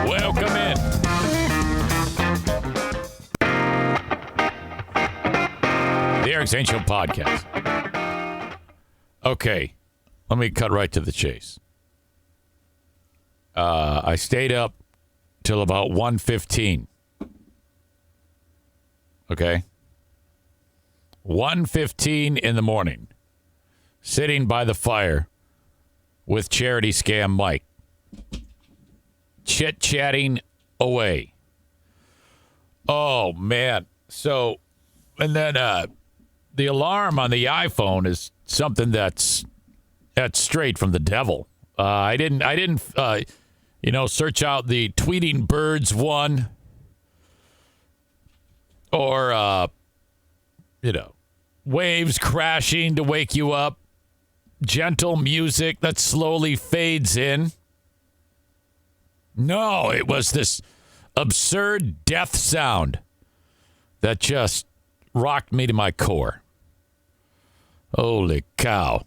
Welcome in. The Eric Zane Show Podcast. Okay, let me cut right to the chase. I stayed up till about 1:15. Okay? 1:15 in the morning. Sitting by the fire with Charity Scam Mike. Chit-chatting away. Oh, man. So, and then the alarm on the iPhone is something that's straight from the devil. I didn't search out the tweeting birds one or, waves crashing to wake you up, gentle music that slowly fades in. No, it was this absurd death sound that just rocked me to my core. Holy cow.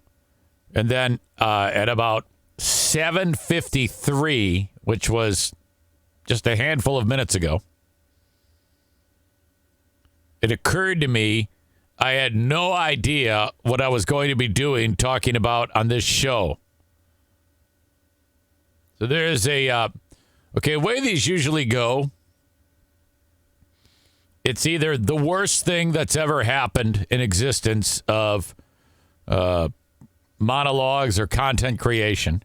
And then at about 7:53, which was just a handful of minutes ago, it occurred to me I had no idea what I was going to be doing talking about on this show. So there's a, way these usually go, it's either the worst thing that's ever happened in existence of monologues or content creation,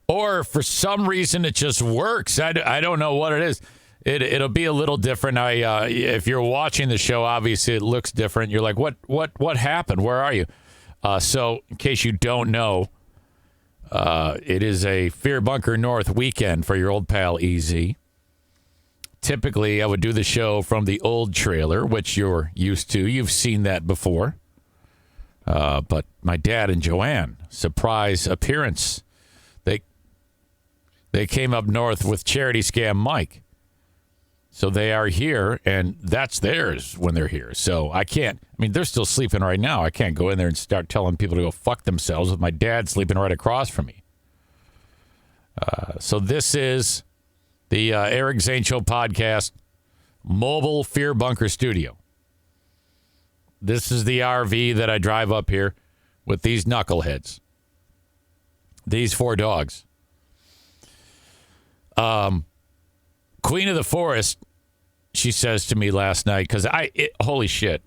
or for some reason it just works. I don't know what it is. It'll be a little different. If you're watching the show, obviously it looks different. You're like, what happened? Where are you? So in case you don't know, it is a Fear Bunker North weekend for your old pal EZ. Typically, I would do the show from the old trailer, which you're used to. You've seen that before. But my dad and Joanne, surprise appearance. They came up north with Charity Scam Mike. So they are here, and that's theirs when they're here. So they're still sleeping right now. I can't go in there and start telling people to go fuck themselves with my dad sleeping right across from me. So this is the Eric Zane Show Podcast mobile Fear Bunker studio. This is the RV that I drive up here with these knuckleheads. These 4 dogs. Queen of the Forest, she says to me last night, because holy shit,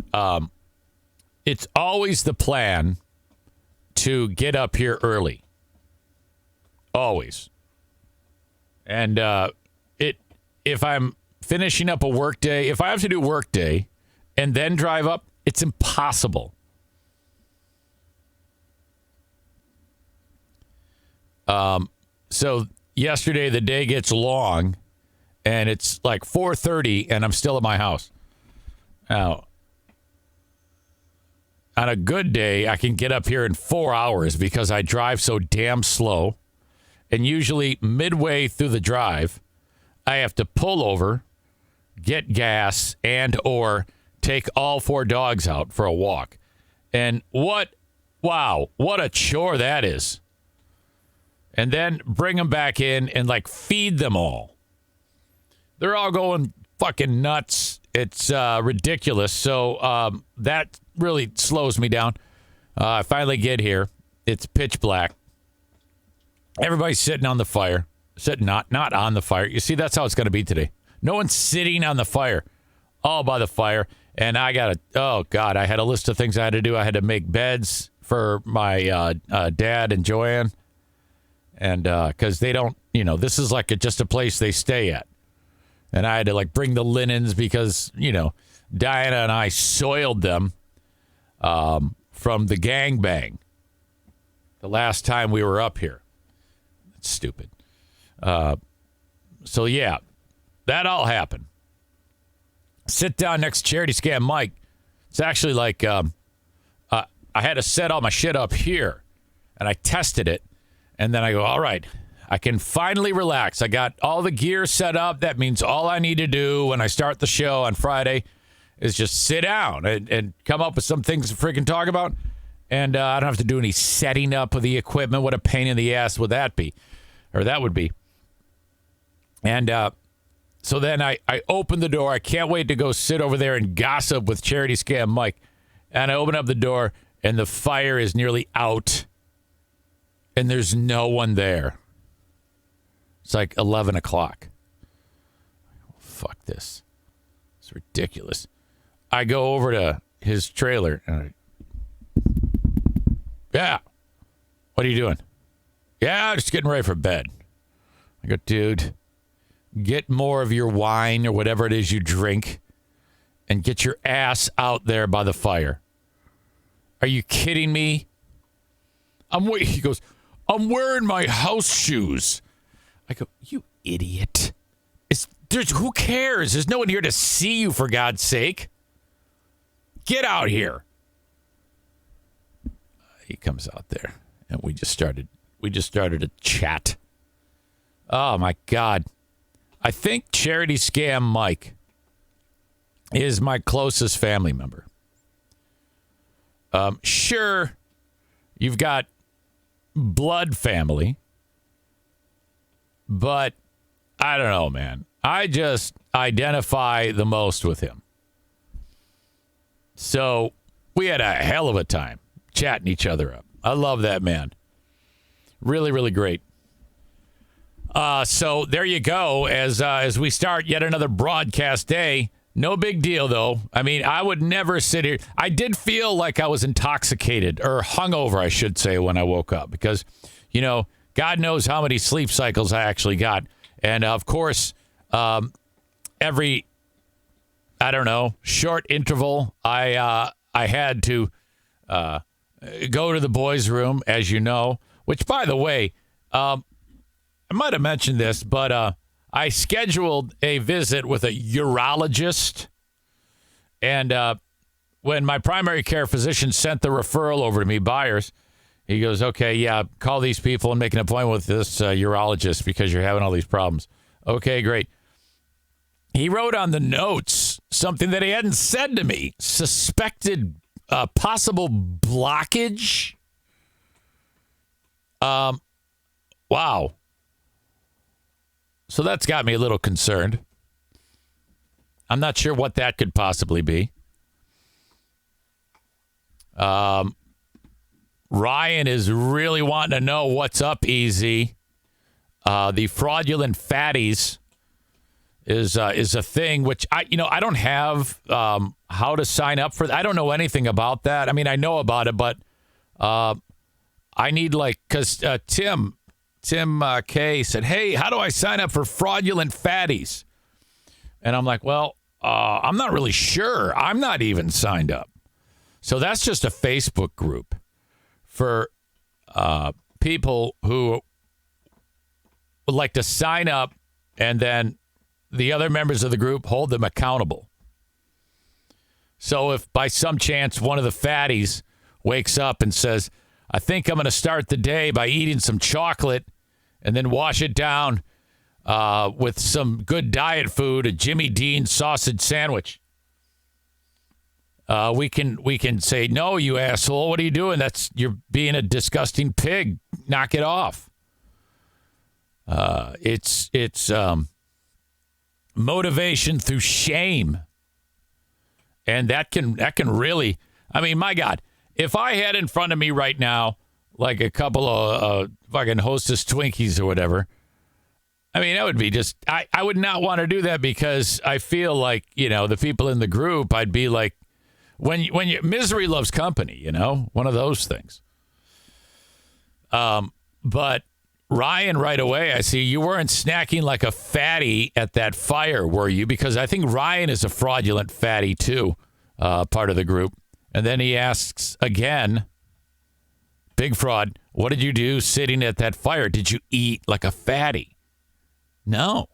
it's always the plan to get up here early. Always. And if I'm finishing up a work day, if I have to do work day and then drive up, it's impossible. So yesterday the day gets long. And it's like 4:30, and I'm still at my house. Now, on a good day, I can get up here in 4 hours because I drive so damn slow. And usually midway through the drive, I have to pull over, get gas, and or take all 4 dogs out for a walk. And what a chore that is. And then bring them back in and feed them all. They're all going fucking nuts. It's ridiculous. So that really slows me down. I finally get here. It's pitch black. Everybody's sitting on the fire. Not on the fire. You see, that's how it's going to be today. No one's sitting on the fire. All by the fire. And I had a list of things I had to do. I had to make beds for my dad and Joanne. And because they don't, this is just a place they stay at. And I had to bring the linens because, Diana and I soiled them from the gangbang the last time we were up here. It's stupid. So, yeah, that all happened. Sit down next to Charity Scam Mike. It's actually I had to set all my shit up here. And I tested it. And then I go, all right, I can finally relax. I got all the gear set up. That means all I need to do when I start the show on Friday is just sit down and come up with some things to freaking talk about. And I don't have to do any setting up of the equipment. What a pain in the ass would that be? Or that would be. And So then I open the door. I can't wait to go sit over there and gossip with Charity Scam Mike. And I open up the door, and the fire is nearly out, and there's no one there. It's like 11 o'clock. Fuck this. It's ridiculous. I go over to his trailer, and yeah. What are you doing? Yeah, just getting ready for bed. I go, dude, get more of your wine or whatever it is you drink and get your ass out there by the fire. Are you kidding me? He goes, I'm wearing my house shoes. I go, you idiot. Who cares? There's no one here to see you, for God's sake. Get out here. He comes out there, and we just started a chat. Oh, my God. I think Charity Scam Mike is my closest family member. Sure, you've got blood family, but I don't know, man. I just identify the most with him. So we had a hell of a time chatting each other up. I love that man. Really, really great. So there you go. As we start yet another broadcast day. No big deal, though. I mean, I would never sit here. I did feel like I was intoxicated, or hungover, I should say, when I woke up. Because, God knows how many sleep cycles I actually got. And, of course, every, short interval, I had to go to the boys' room, as you know. Which, by the way, I might have mentioned this, but I scheduled a visit with a urologist. And when my primary care physician sent the referral over to me, Byers, he goes, okay, yeah, call these people and make an appointment with this urologist because you're having all these problems. Okay, great. He wrote on the notes something that he hadn't said to me. Suspected possible blockage. Wow. So that's got me a little concerned. I'm not sure what that could possibly be. Ryan is really wanting to know what's up, EZ. The fraudulent fatties is a thing which I don't have how to sign up for. I don't know anything about that. I mean, I know about it, but I need because Tim K said, hey, how do I sign up for fraudulent fatties? And I'm like, well, I'm not really sure. I'm not even signed up. So that's just a Facebook group for people who would like to sign up, and then the other members of the group hold them accountable. So if by some chance one of the fatties wakes up and says, I think I'm going to start the day by eating some chocolate and then wash it down with some good diet food, a Jimmy Dean sausage sandwich. We can say, no, you asshole. What are you doing? You're being a disgusting pig. Knock it off. It's motivation through shame. And that can really, I mean, my God. If I had in front of me right now, like a couple of fucking Hostess Twinkies or whatever, I mean, that would be just, I would not want to do that because I feel like, the people in the group, I'd be like, when misery loves company, one of those things. But Ryan, right away, I see you weren't snacking like a fatty at that fire, were you? Because I think Ryan is a fraudulent fatty too, part of the group. And then he asks again, Big Fraud, what did you do sitting at that fire? Did you eat like a fatty? No,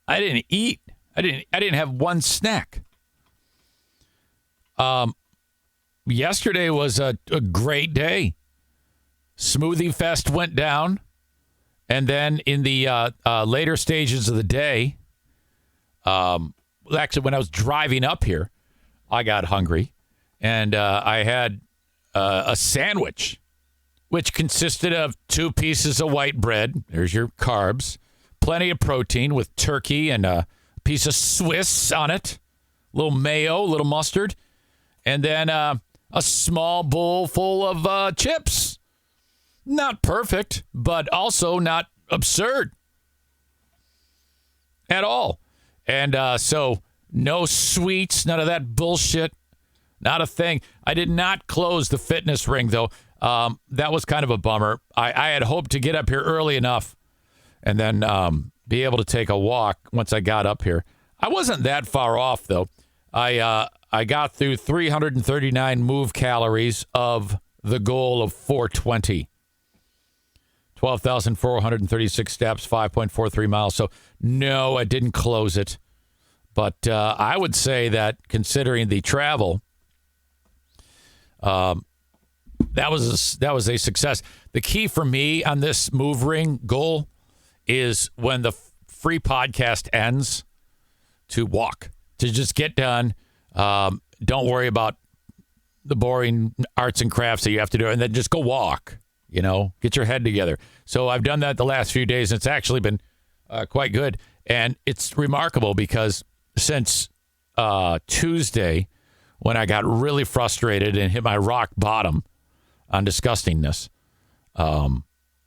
I didn't eat. I didn't have one snack. Yesterday was a great day. Smoothie Fest went down. And then in the later stages of the day, actually when I was driving up here, I got hungry. And I had a sandwich, which consisted of 2 pieces of white bread. There's your carbs, plenty of protein with turkey and a piece of Swiss on it, a little mayo, a little mustard, and then a small bowl full of chips. Not perfect, but also not absurd at all. And so no sweets, none of that bullshit, not a thing. I did not close the fitness ring, though. That was kind of a bummer. I had hoped to get up here early enough and then be able to take a walk once I got up here. I wasn't that far off, though. I got through 339 move calories of the goal of 420. 12,436 steps, 5.43 miles. So, no, I didn't close it. But I would say that considering the travel, that was a success. The key for me on this move ring goal is when the free podcast ends to walk, to just get done. Don't worry about the boring arts and crafts that you have to do, and then just go walk. Get your head together. So I've done that the last few days, and it's actually been quite good. And it's remarkable because since Tuesday, when I got really frustrated and hit my rock bottom on disgustingness, I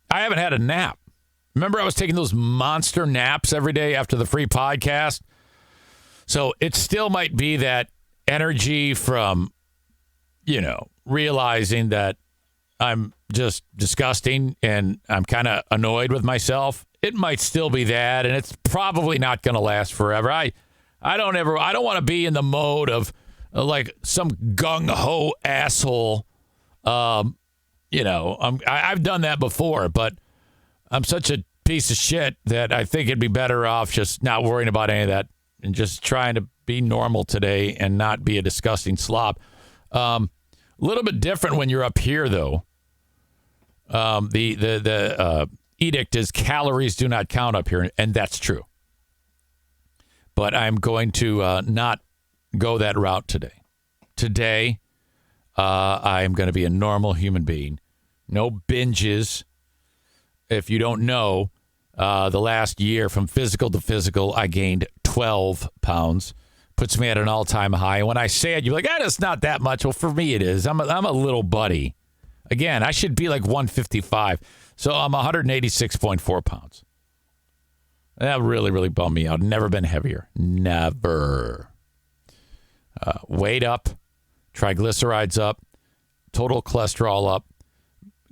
haven't had a nap. Remember, I was taking those monster naps every day after the free podcast? So it still might be that energy from, realizing that I'm just disgusting and I'm kind of annoyed with myself. It might still be that, and it's probably not going to last forever. I don't want to be in the mode of like some gung-ho asshole. I've done that before, but I'm such a piece of shit that I think it'd be better off just not worrying about any of that and just trying to be normal today and not be a disgusting slob. A little bit different when you're up here, though. The edict is calories do not count up here, and that's true. But I'm going to not go that route today. Today, I am going to be a normal human being. No binges. If you don't know, the last year from physical to physical, I gained 12 pounds. Puts me at an all-time high. And when I say it, you're like, it's not that much. Well, for me, it is. I'm a little buddy. Again, I should be like 155. So I'm 186.4 pounds. That really, really bummed me out. Never been heavier. Never. Weight up. Triglycerides up. Total cholesterol up.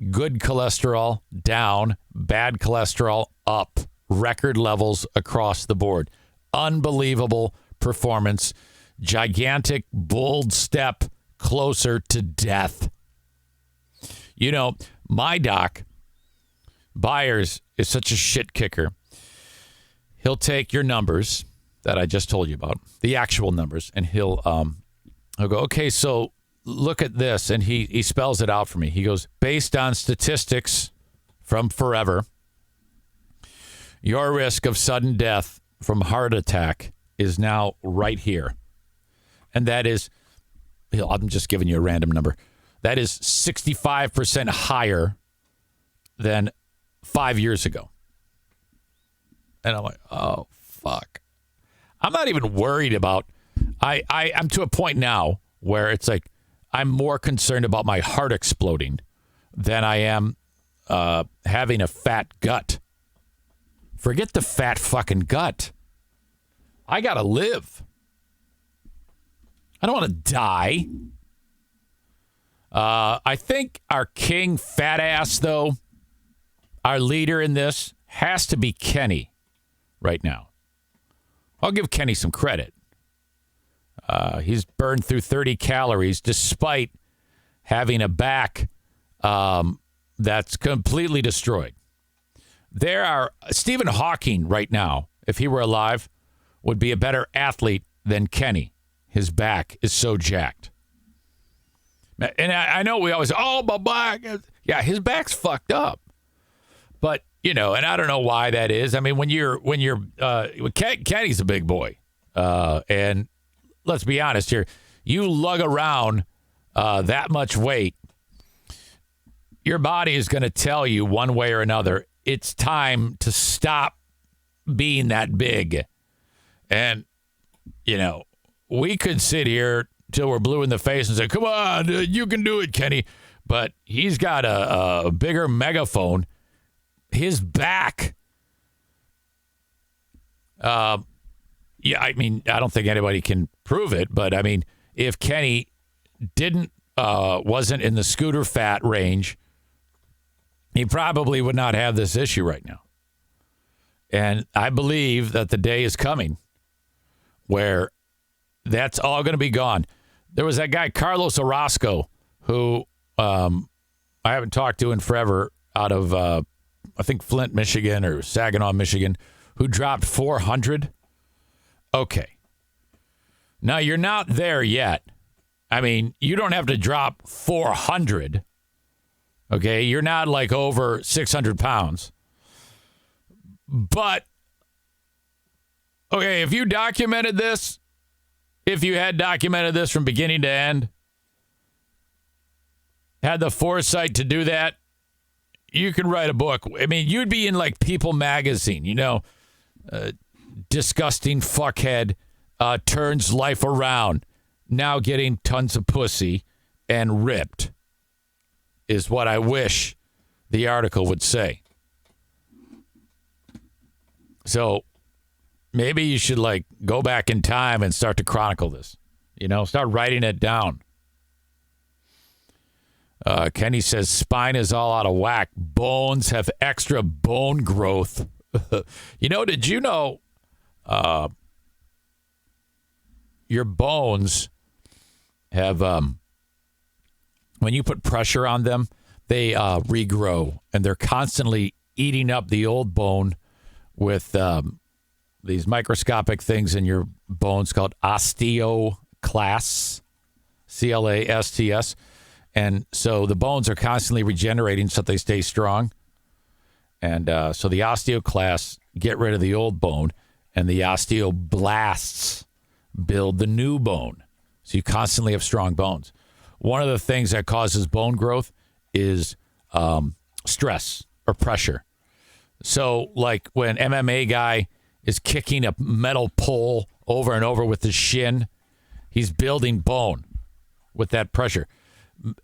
Good cholesterol down. Bad cholesterol up. Record levels across the board. Unbelievable performance. Gigantic, bold step closer to death. My doc, Byers, is such a shit kicker. He'll take your numbers that I just told you about, the actual numbers, and he'll go, okay, so look at this. And he spells it out for me. He goes, based on statistics from forever, your risk of sudden death from heart attack is now right here. And that is, I'm just giving you a random number. That is 65% higher than 5 years ago. And I'm like, oh, fuck. I'm not even worried about, I'm to a point now where it's like, I'm more concerned about my heart exploding than I am having a fat gut. Forget the fat fucking gut. I got to live. I don't want to die. I think our king fat ass, though, our leader in this, has to be Kenny right now. I'll give Kenny some credit. He's burned through 30 calories despite having a back that's completely destroyed. Stephen Hawking right now, if he were alive, would be a better athlete than Kenny. His back is so jacked. And I know we always, my back. Yeah, his back's fucked up. But, and I don't know why that is. I mean, Kenny's a big boy. And let's be honest here. You lug around that much weight, your body is going to tell you one way or another, it's time to stop being that big. And, we could sit here till we're blue in the face and say, come on, you can do it, Kenny. But he's got a bigger megaphone. His back. I don't think anybody can prove it, but if Kenny wasn't in the scooter fat range, he probably would not have this issue right now. And I believe that the day is coming where that's all going to be gone. There was that guy, Carlos Orozco, who I haven't talked to in forever, out of, I think, Flint, Michigan, or Saginaw, Michigan, who dropped 400. Okay. Now, you're not there yet. You don't have to drop 400. Okay? You're not like over 600 pounds. But, okay, if you documented this, if you had documented this from beginning to end, had the foresight to do that, you could write a book. You'd be in like People magazine, disgusting fuckhead turns life around, now getting tons of pussy and ripped, is what I wish the article would say. So maybe you should go back in time and start to chronicle this, start writing it down. Kenny says spine is all out of whack. Bones have extra bone growth. Did you know your bones have, when you put pressure on them, they regrow, and they're constantly eating up the old bone with these microscopic things in your bones called osteoclasts, C-L-A-S-T-S. And so the bones are constantly regenerating so that they stay strong. And so the osteoclasts get rid of the old bone, and the osteoblasts build the new bone. So you constantly have strong bones. One of the things that causes bone growth is stress or pressure. So like when MMA guy is kicking a metal pole over and over with his shin, he's building bone with that pressure.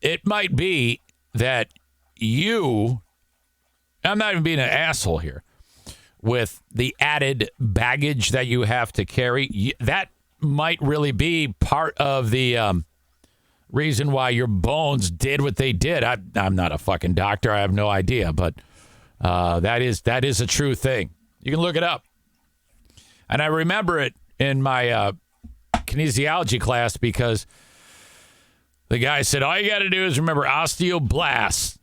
It might be that I'm not even being an asshole here, with the added baggage that you have to carry, that might really be part of the reason why your bones did what they did. I'm not a fucking doctor. I have no idea, but that is a true thing. You can look it up. And I remember it in my kinesiology class because the guy said, all you got to do is remember osteoblasts,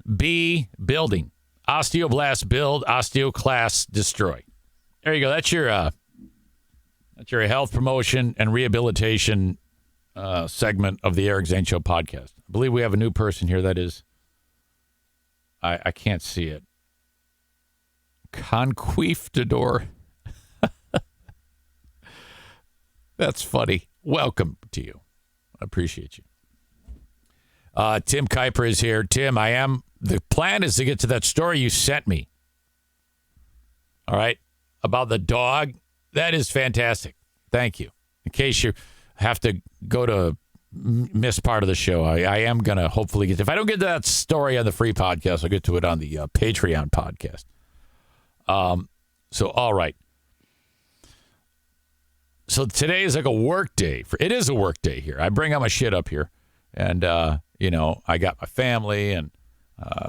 building. Osteoblasts build, osteoclasts destroy. There you go. That's your health promotion and rehabilitation segment of the Eric Zane Show podcast. I believe we have a new person here. That is, I can't see it. Conquistador. That's funny. Welcome to you. I appreciate you. Tim Kuiper is here. Tim, the plan is to get to that story you sent me. All right. About the dog. That is fantastic. Thank you. In case you have to go to miss part of the show, I am going to hopefully if I don't get to that story on the free podcast, I'll get to it on the Patreon podcast. So, all right. So today is like a work day. It is a work day here. I bring all my shit up here. And, I got my family, and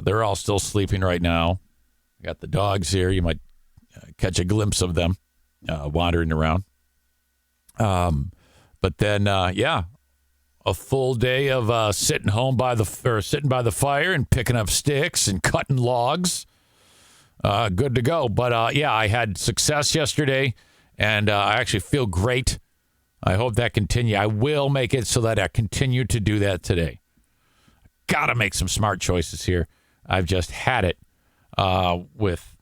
they're all still sleeping right now. I got the dogs here. You might catch a glimpse of them wandering around. But then, a full day of sitting by the fire and picking up sticks and cutting logs. Good to go. But, I had success yesterday, and I actually feel great. I hope that continue. I will make it so that I continue to do that today. Got to make some smart choices here. I've just had it with,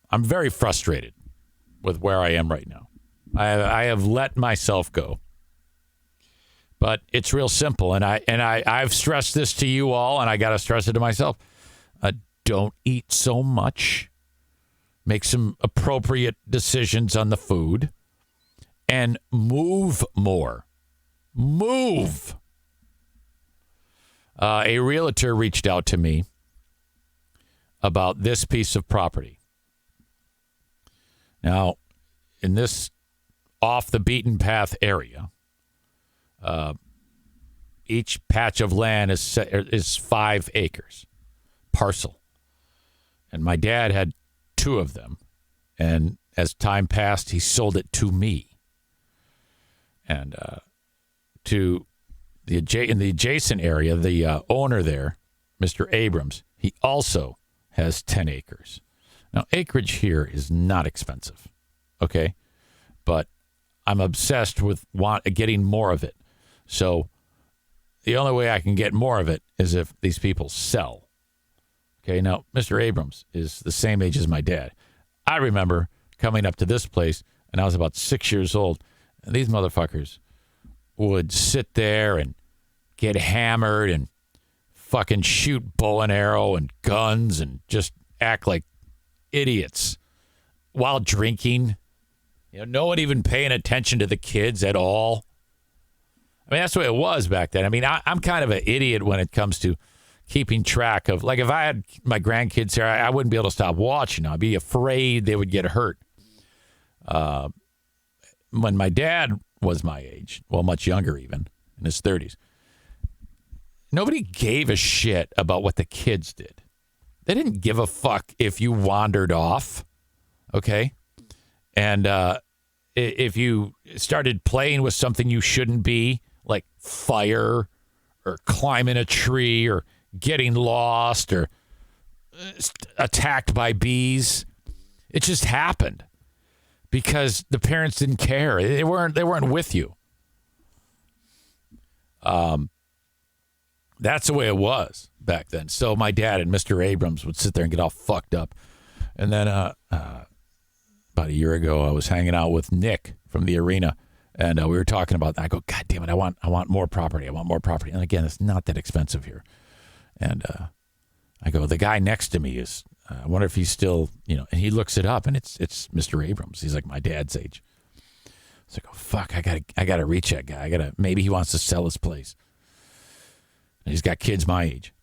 I'm very frustrated with where I am right now. I have let myself go. But it's real simple, and I've stressed this to you all, and I got to stress it to myself. Don't eat so much make some appropriate decisions on the food, and move more. Move. A realtor reached out to me about this piece of property. Now, in this off the beaten path area, each patch of land is 5 acres parcel. And my dad had 2 of them. And as time passed, he sold it to me. And in the adjacent area, the owner there, Mr. Abrams, he also has 10 acres. Now, acreage here is not expensive, okay? But I'm obsessed with getting more of it. So the only way I can get more of it is if these people sell. Okay, now, Mr. Abrams is the same age as my dad. I remember coming up to this place, and I was about 6 years old, and these motherfuckers would sit there and get hammered and fucking shoot bow and arrow and guns and just act like idiots while drinking. You know, no one even paying attention to the kids at all. I mean, that's the way it was back then. I mean, I'm kind of an idiot when it comes to keeping track of, like, if I had my grandkids here, I wouldn't be able to stop watching. I'd be afraid they would get hurt. When my dad was my age, well, much younger even, in his 30s, nobody gave a shit about what the kids did. They didn't give a fuck if you wandered off, okay? And if you started playing with something you shouldn't be, like fire or climbing a tree or getting lost or attacked by bees. It just happened because the parents didn't care. They weren't with you. That's the way it was back then. So my dad and Mr. Abrams would sit there and get all fucked up. And then about a year ago, I was hanging out with Nick from the arena, and we were talking about that. I go, God damn it, I want more property. I want more property. And again, it's not that expensive here. And I go, the guy next to me is, I wonder if he's still, and he looks it up, and it's Mr. Abrams. He's like my dad's age. So I go, fuck, I gotta reach that guy. Maybe he wants to sell his place. And he's got kids my age.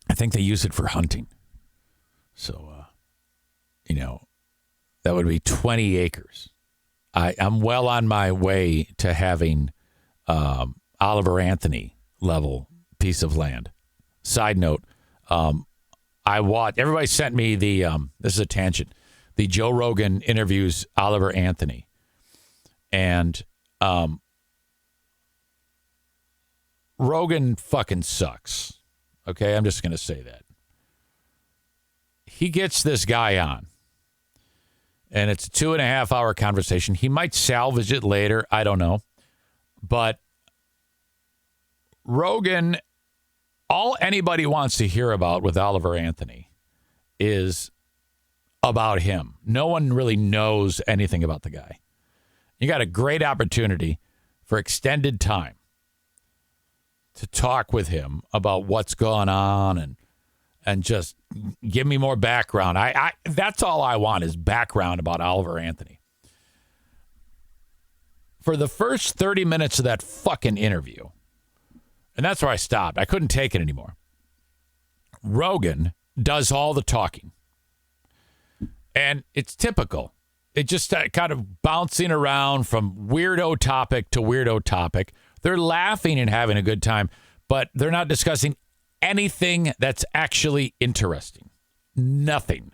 I think they use it for hunting. So, that would be 20 acres. I'm well on my way to having Oliver Anthony level piece of land. Side note, everybody sent me this is a tangent, the Joe Rogan interviews Oliver Anthony. And Rogan fucking sucks. Okay, I'm just going to say that. He gets this guy on, and it's a 2.5 hour conversation. He might salvage it later. I don't know. But Rogan, all anybody wants to hear about with Oliver Anthony is about him. No one really knows anything about the guy. You got a great opportunity for extended time to talk with him about what's going on and just give me more background. I that's all I want is background about Oliver Anthony. For the first 30 minutes of that fucking interview, and that's where I stopped. I couldn't take it anymore. Rogan does all the talking. And it's typical. It just kind of bouncing around from weirdo topic to weirdo topic. They're laughing and having a good time, but they're not discussing anything that's actually interesting. Nothing.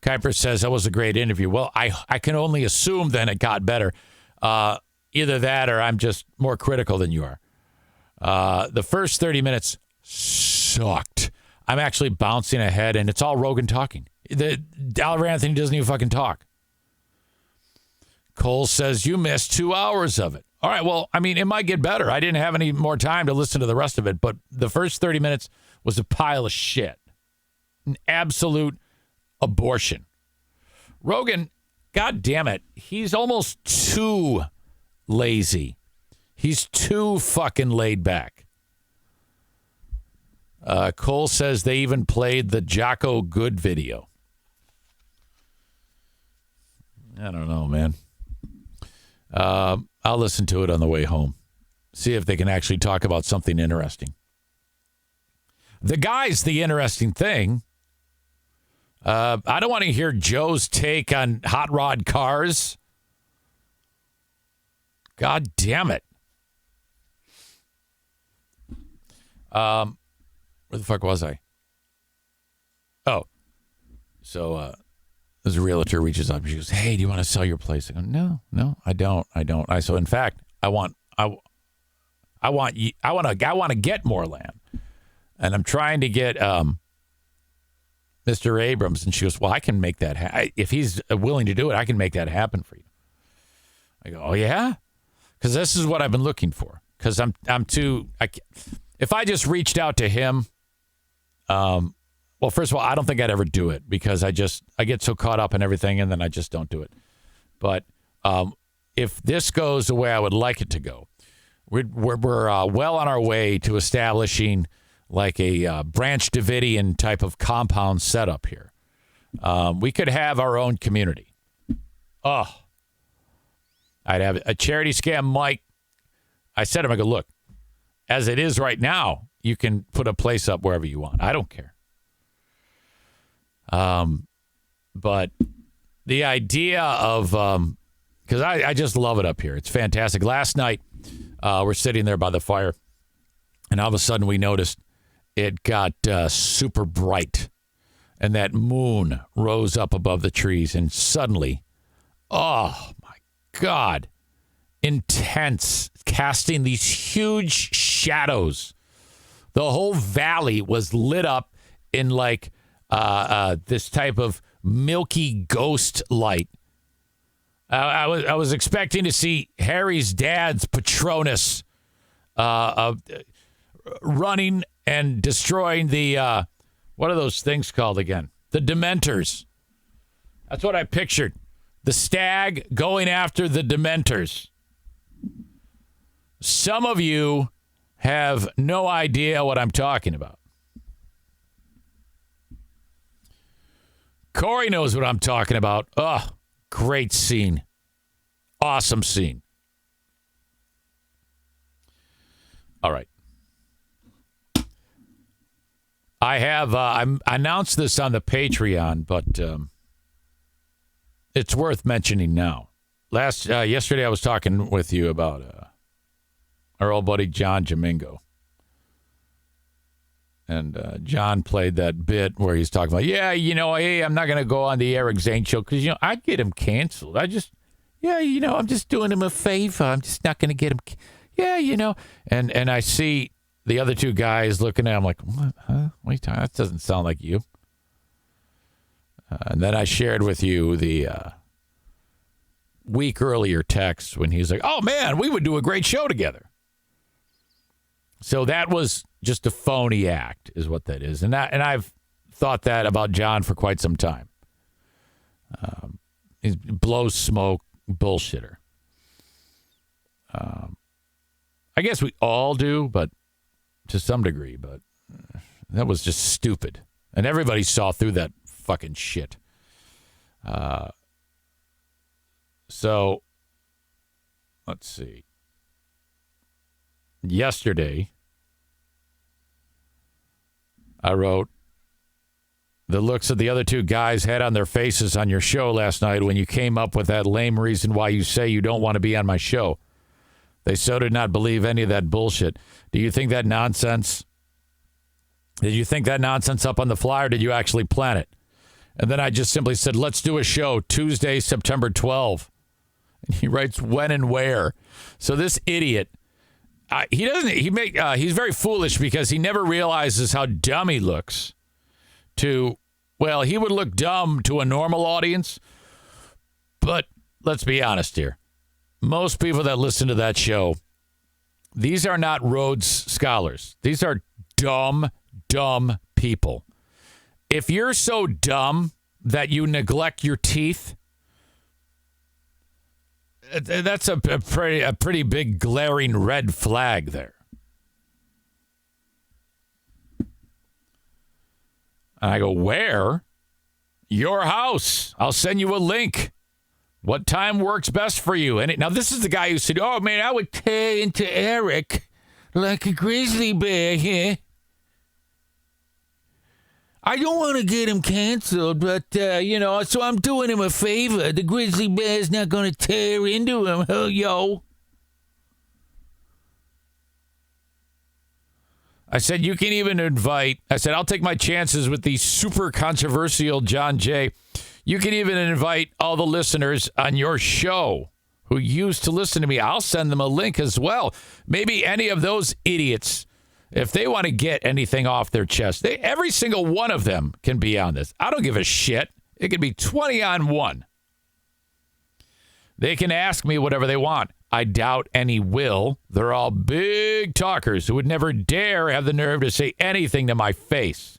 Kuiper says that was a great interview. Well, I can only assume then it got better. Either that or I'm just more critical than you are. The first 30 minutes sucked. I'm actually bouncing ahead, and it's all Rogan talking. Oliver Anthony doesn't even fucking talk. Cole says you missed 2 hours of it. All right, well, I mean, it might get better. I didn't have any more time to listen to the rest of it, but the first 30 minutes was a pile of shit. An absolute abortion. Rogan, God damn it, he's almost too lazy. He's too fucking laid back. Cole says they even played the Jocko Good video. I don't know, man. I'll listen to it on the way home. See if they can actually talk about something interesting. The guy's the interesting thing. I don't want to hear Joe's take on hot rod cars. God damn it. Where the fuck was I? Oh. So, as a realtor reaches up, she goes, "Hey, do you want to sell your place?" I go, No, I don't. So in fact, I want to get more land. And I'm trying to get Mr. Abrams, and she goes, "Well, I can make that if he's willing to do it, I can make that happen for you." I go, "Oh yeah?" Cuz this is what I've been looking for. Cuz if I just reached out to him, well, first of all, I don't think I'd ever do it because I get so caught up in everything and then I just don't do it. But if this goes the way I would like it to go, we're well on our way to establishing like a Branch Davidian type of compound setup here. We could have our own community. Oh, I'd have a charity scam, Mike. I said to him, I go, "Look, as it is right now, you can put a place up wherever you want. I don't care." But the idea of, because I just love it up here. It's fantastic. Last night, we're sitting there by the fire, and all of a sudden we noticed it got super bright, and that moon rose up above the trees, and suddenly, oh my God, intense, casting these huge shadows. The whole valley was lit up in like this type of milky ghost light. I was expecting to see Harry's dad's Patronus running and destroying the what are those things called again? The Dementors. That's what I pictured. The stag going after the Dementors. Some of you have no idea what I'm talking about. Corey knows what I'm talking about. Oh, great scene. Awesome scene. All right. I have I announced this on the Patreon, but it's worth mentioning now. Yesterday I was talking with you about our old buddy John Jamingo. And John played that bit where he's talking about, hey, I'm not going to go on the Eric Zane Show because, I'd get him canceled. I'm just doing him a favor. I'm just not going to get him. And I see the other two guys looking at him like, what? Huh? What are you talking? That doesn't sound like you. And then I shared with you the week earlier text when he's like, "Oh, man, we would do a great show together." So that was just a phony act is what that is. And I've thought that about John for quite some time. He blows smoke, bullshitter. I guess we all do, but to some degree. But that was just stupid. And everybody saw through that fucking shit. So, let's see. Yesterday, I wrote, "The looks that the other two guys had on their faces on your show last night when you came up with that lame reason why you say you don't want to be on my show. They so did not believe any of that bullshit. Do you think that nonsense? Did you think that nonsense up on the fly, or did you actually plan it?" And then I just simply said, "Let's do a show Tuesday, September 12th. And he writes when and where. So this idiot, he's very foolish because he never realizes how dumb he looks he would look dumb to a normal audience. But let's be honest here. Most people that listen to that show, these are not Rhodes Scholars. These are dumb people. If you're so dumb that you neglect your teeth, that's a pretty big glaring red flag there. And I go, "Where?" "Your house. I'll send you a link." What time works best for you? And now this is the guy who said, oh, man, I would tear into Eric like a grizzly bear here. I don't want to get him canceled, but, so I'm doing him a favor. The grizzly bear's not going to tear into him, yo. I said, you can even invite, I'll take my chances with the super controversial John Jay. You can even invite all the listeners on your show who used to listen to me. I'll send them a link as well. Maybe any of those idiots, if they want to get anything off their chest, every single one of them can be on this. I don't give a shit. It could be 20 on 1. They can ask me whatever they want. I doubt any will. They're all big talkers who would never dare have the nerve to say anything to my face.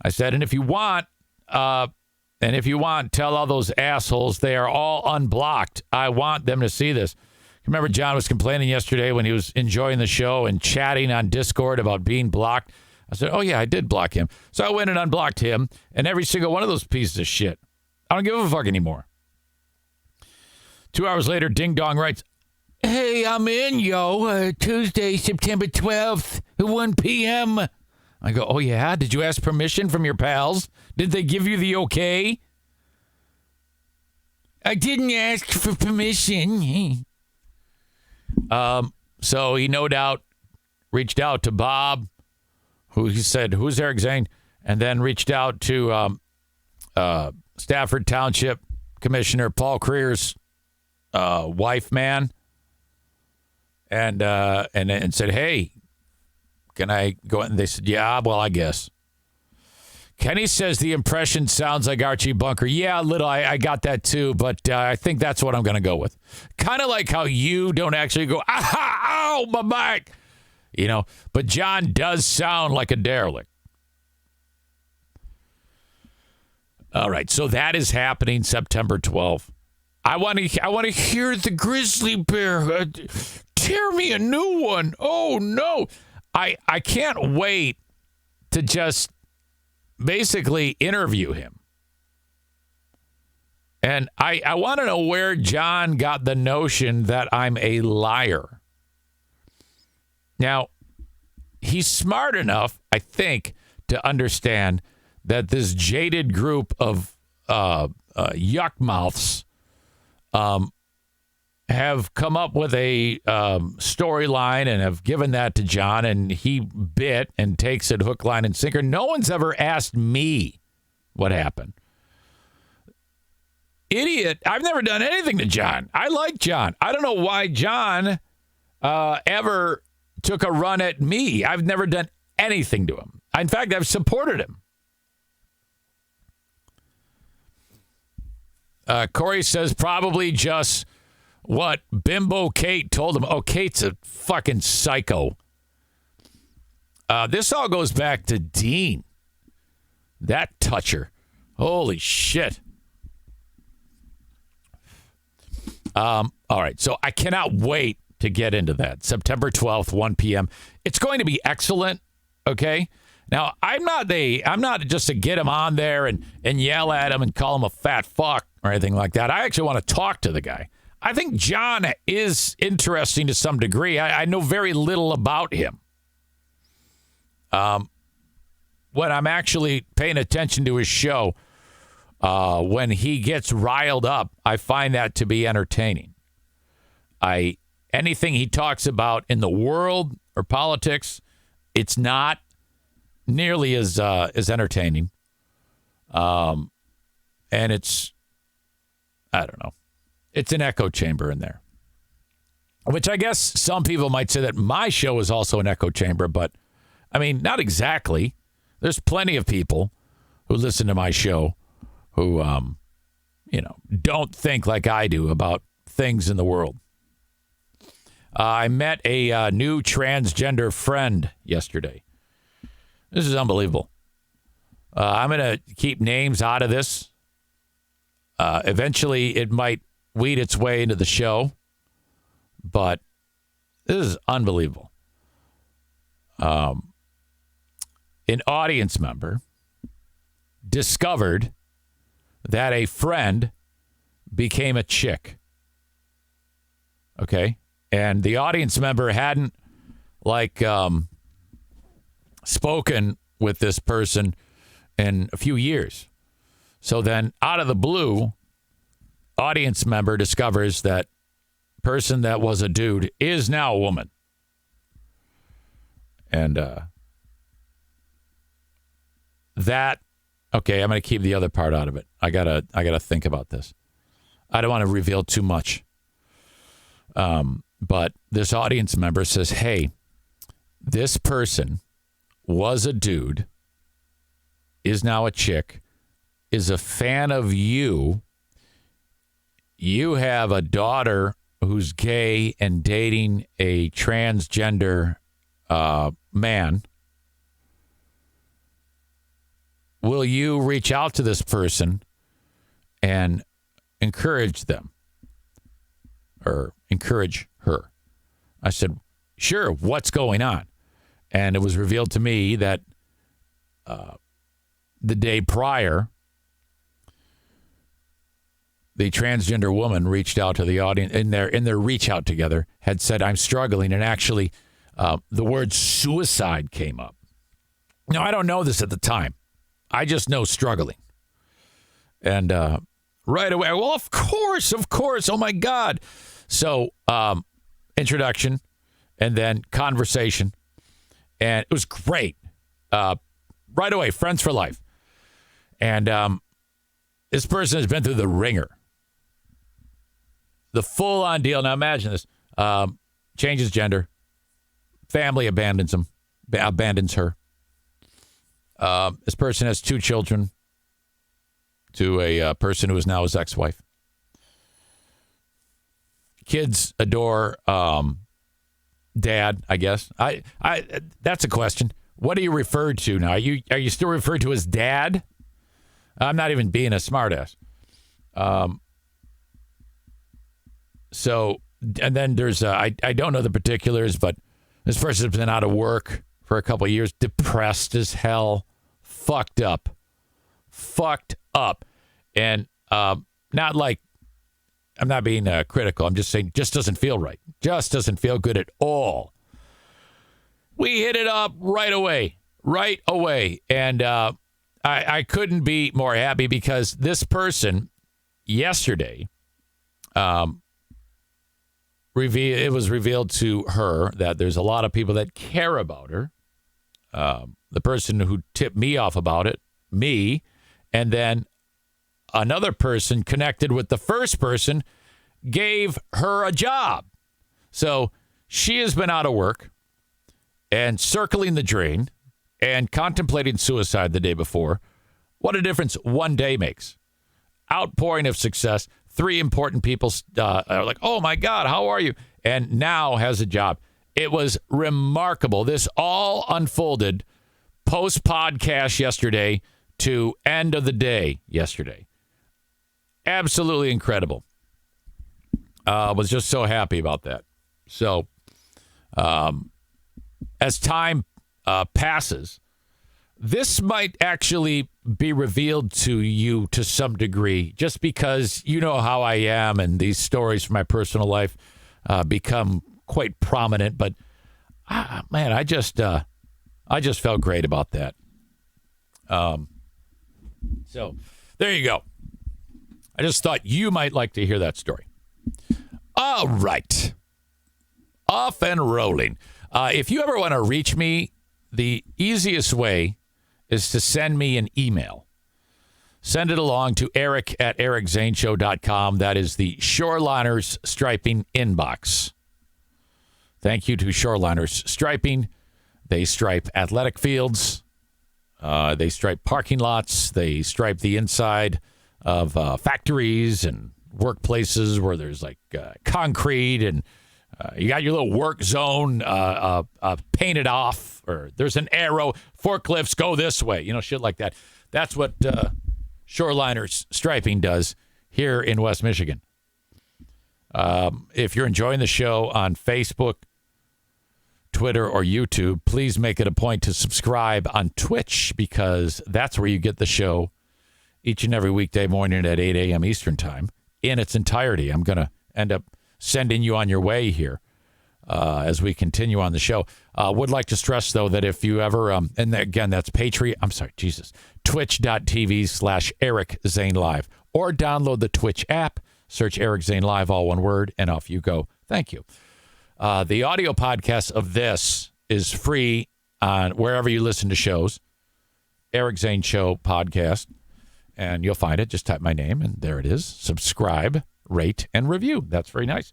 I said, and if you want, tell all those assholes they are all unblocked. I want them to see this. Remember John was complaining yesterday when he was enjoying the show and chatting on Discord about being blocked? I said, oh, yeah, I did block him. So I went and unblocked him and every single one of those pieces of shit. I don't give a fuck anymore. 2 hours later, Ding Dong writes, hey, I'm in, yo. Tuesday, September 12th, at 1 p.m. I go, oh, yeah? Did you ask permission from your pals? Did they give you the okay? I didn't ask for permission. So he no doubt reached out to Bob, who he said, who's Eric Zane? And then reached out to Stafford Township Commissioner Paul Creer's wife, man, and said, hey, can I go in? And they said, yeah, well, I guess. Kenny says the impression sounds like Archie Bunker. Yeah, a little. I got that too, but I think that's what I'm going to go with. Kind of like how you don't actually go, ow, my back, but John does sound like a derelict. All right, so that is happening September 12th. I want to hear the grizzly bear tear me a new one. Oh no. I can't wait to just basically interview him. And I want to know where John got the notion that I'm a liar. Now, he's smart enough, I think, to understand that this jaded group of yuck mouths have come up with a storyline and have given that to John, and he bit and takes it hook, line, and sinker. No one's ever asked me what happened. Idiot. I've never done anything to John. I like John. I don't know why John ever took a run at me. I've never done anything to him. In fact, I've supported him. Corey says probably just what Bimbo Kate told him. Oh, Kate's a fucking psycho. This all goes back to Dean. That toucher. Holy shit. All right, so I cannot wait to get into that. September 12th, 1 p.m. It's going to be excellent, okay? Now, I'm not just to get him on there and yell at him and call him a fat fuck or anything like that. I actually want to talk to the guy. I think John is interesting to some degree. I know very little about him. When I'm actually paying attention to his show, when he gets riled up, I find that to be entertaining. Anything he talks about in the world or politics, it's not nearly as entertaining. And it's, I don't know. It's an echo chamber in there. Which I guess some people might say that my show is also an echo chamber, but I mean, not exactly. There's plenty of people who listen to my show who, don't think like I do about things in the world. I met a new transgender friend yesterday. This is unbelievable. I'm going to keep names out of this. Eventually, it might weed its way into the show, but this is unbelievable. An audience member discovered that a friend became a chick. Okay? And the audience member hadn't, spoken with this person in a few years. So then, out of the blue, audience member discovers that person that was a dude is now a woman. And okay, I'm going to keep the other part out of it. I gotta think about this. I don't want to reveal too much. But this audience member says, hey, this person was a dude, is now a chick, is a fan of you. You have a daughter who's gay and dating a transgender man. Will you reach out to this person and encourage them or encourage her? I said, sure, what's going on? And it was revealed to me that the day prior, the transgender woman reached out to the audience in their reach out together, had said, I'm struggling. And actually, the word suicide came up. Now, I don't know this at the time. I just know struggling. And right away, well, of course. Oh, my God. So introduction and then conversation. And it was great. Right away, friends for life. And this person has been through the ringer. The full-on deal. Now imagine this. Changes gender. Family abandons her. This person has 2 children to a person who is now his ex-wife. Kids adore dad, I guess. I that's a question. What are you referred to now? Are you still referred to as dad? I'm not even being a smartass. So, and then there's I don't know the particulars, but this person's been out of work for a couple of years, depressed as hell, fucked up, and not like, I'm not being critical. I'm just saying, just doesn't feel right. Just doesn't feel good at all. We hit it up right away. And I couldn't be more happy because this person yesterday, it was revealed to her that there's a lot of people that care about her. The person who tipped me off about it, me, and then another person connected with the first person gave her a job. So she has been out of work and circling the drain and contemplating suicide the day before. What a difference one day makes. Outpouring of success. 3 important people are like, oh, my God, how are you? And now has a job. It was remarkable. This all unfolded post-podcast yesterday to end of the day yesterday. Absolutely incredible. Was just so happy about that. So, as time passes, this might actually be revealed to you to some degree, just because you know how I am, and these stories from my personal life become quite prominent. But man, I just felt great about that. So there you go. I just thought you might like to hear that story. All right. Off and rolling. If you ever want to reach me, the easiest way is to send me an email. Send it along to eric@ericzaneshow.com. That is the Shoreliners Striping inbox. Thank you to Shoreliners Striping. They stripe athletic fields. They stripe parking lots. They stripe the inside of factories and workplaces where there's like concrete, and you got your little work zone painted off, or there's an arrow, forklifts go this way, shit like that. That's what Shoreliners Striping does here in West Michigan. If you're enjoying the show on Facebook, Twitter, or YouTube, please make it a point to subscribe on Twitch, because that's where you get the show each and every weekday morning at 8 a.m. Eastern Time. in its entirety. I'm going to end up sending you on your way here as we continue on the show. Would like to stress, though, that if you ever, and again, that's twitch.tv/Eric Zane Live, or download the Twitch app, search Eric Zane Live, all one word, and off you go. Thank you. The audio podcast of this is free on wherever you listen to shows. Eric Zane Show Podcast. And you'll find it. Just type my name, and there it is. Subscribe, rate, and review. That's very nice.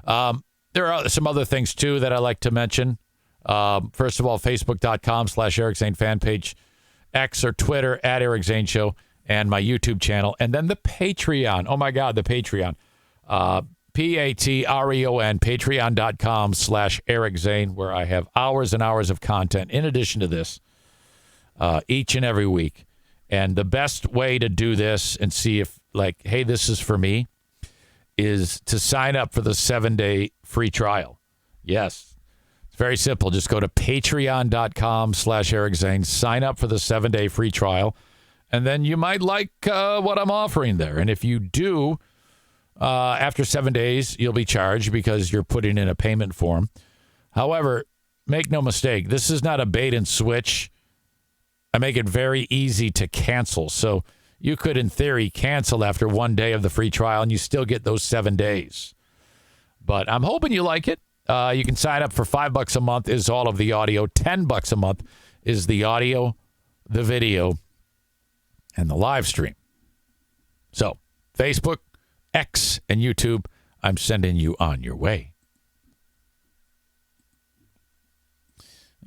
There are some other things, too, that I like to mention. First of all, Facebook.com/Eric Zane fan page, X or Twitter @Eric Zane Show, and my YouTube channel. And then the Patreon. Oh, my God, the Patreon. Patreon, patreon.com/Eric Zane, where I have hours and hours of content in addition to this each and every week. And the best way to do this and see if, like, hey, this is for me, is to sign up for the 7-day free trial. Yes, it's very simple. Just go to patreon.com/Eric Zane, sign up for the 7-day free trial, and then you might like what I'm offering there. And if you do, after 7 days, you'll be charged because you're putting in a payment form. However, make no mistake, this is not a bait and switch. I make it very easy to cancel. So you could, in theory, cancel after 1 day of the free trial and you still get those 7 days. But I'm hoping you like it. You can sign up for $5 a month is all of the audio. $10 a month is the audio, the video, and the live stream. So Facebook, X, and YouTube, I'm sending you on your way.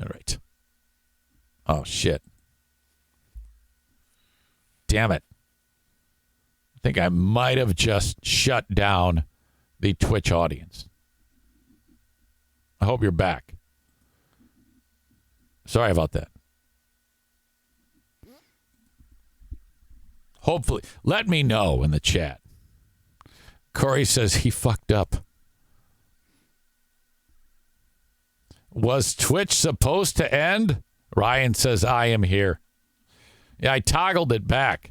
All right. Oh, shit. Damn it. I think I might have just shut down the Twitch audience. I hope you're back. Sorry about that. Hopefully. Let me know in the chat. Corey says he fucked up. Was Twitch supposed to end? Ryan says I am here. Yeah, I toggled it back.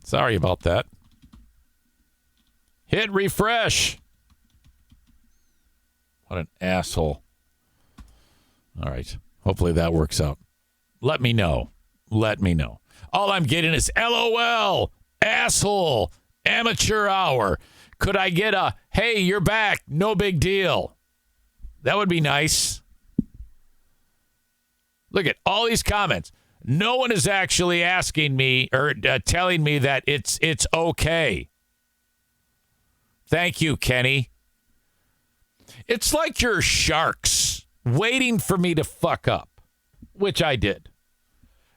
Sorry about that. Hit refresh. What an asshole. All right. Hopefully that works out. Let me know. Let me know. All I'm getting is LOL, asshole, amateur hour. Could I get a, hey, you're back, no big deal? That would be nice. Look at all these comments. No one is actually asking me or telling me that it's okay. Thank you, Kenny. It's like you're sharks waiting for me to fuck up, which I did.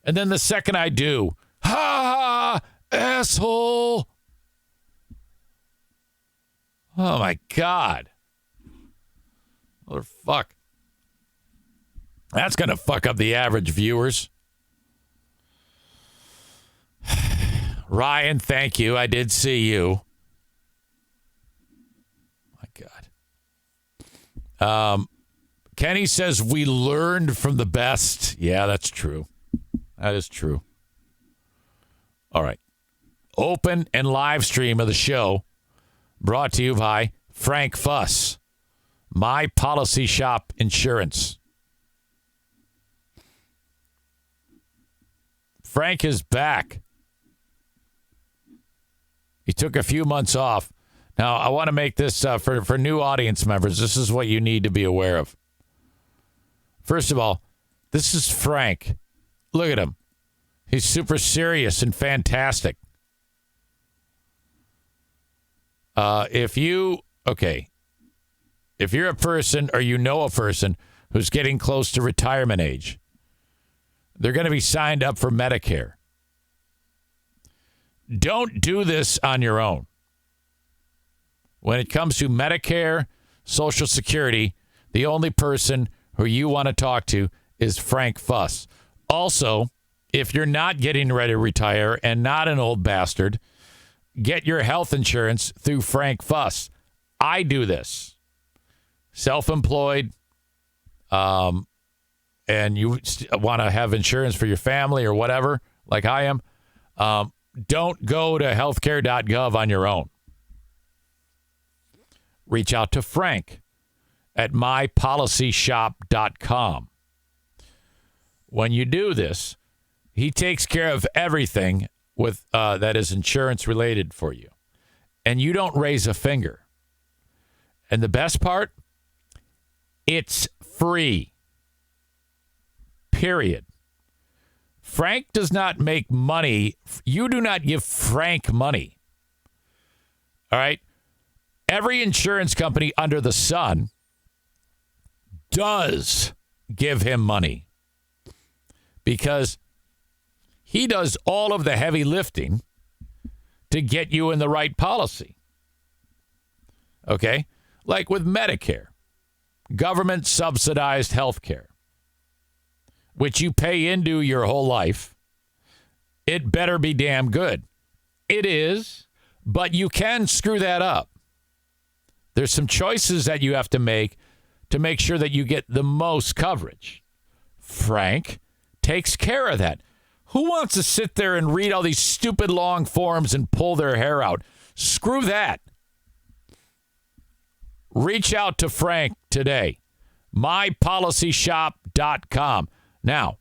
And then the second I do, ha, asshole. Oh, my God. Motherfuck. That's going to fuck up the average viewers. Ryan, thank you. I did see you. My God. Kenny says we learned from the best. Yeah, that's true. That is true. All right. Open and live stream of the show brought to you by Frank Fuss, My Policy Shop Insurance. Frank is back. He took a few months off. Now, I want to make this for new audience members. This is what you need to be aware of. First of all, this is Frank. Look at him. He's super serious and fantastic. If you're a person or you know a person who's getting close to retirement age, they're going to be signed up for Medicare. Don't do this on your own. When it comes to Medicare, Social Security, the only person who you want to talk to is Frank Fuss. Also, if you're not getting ready to retire and not an old bastard, get your health insurance through Frank Fuss. I do this. Self-employed, and you want to have insurance for your family or whatever, like I am, don't go to healthcare.gov on your own. Reach out to Frank at mypolicyshop.com. When you do this, he takes care of everything with that is insurance related for you. And you don't raise a finger. And the best part, it's free. Period. Frank does not make money. You do not give Frank money. All right? Every insurance company under the sun does give him money because he does all of the heavy lifting to get you in the right policy. Okay? Like with Medicare, government subsidized health care, which you pay into your whole life. It better be damn good. It is, but you can screw that up. There's some choices that you have to make sure that you get the most coverage. Frank takes care of that. Who wants to sit there and read all these stupid long forms and pull their hair out? Screw that. Reach out to Frank today. mypolicyshop.com. Now,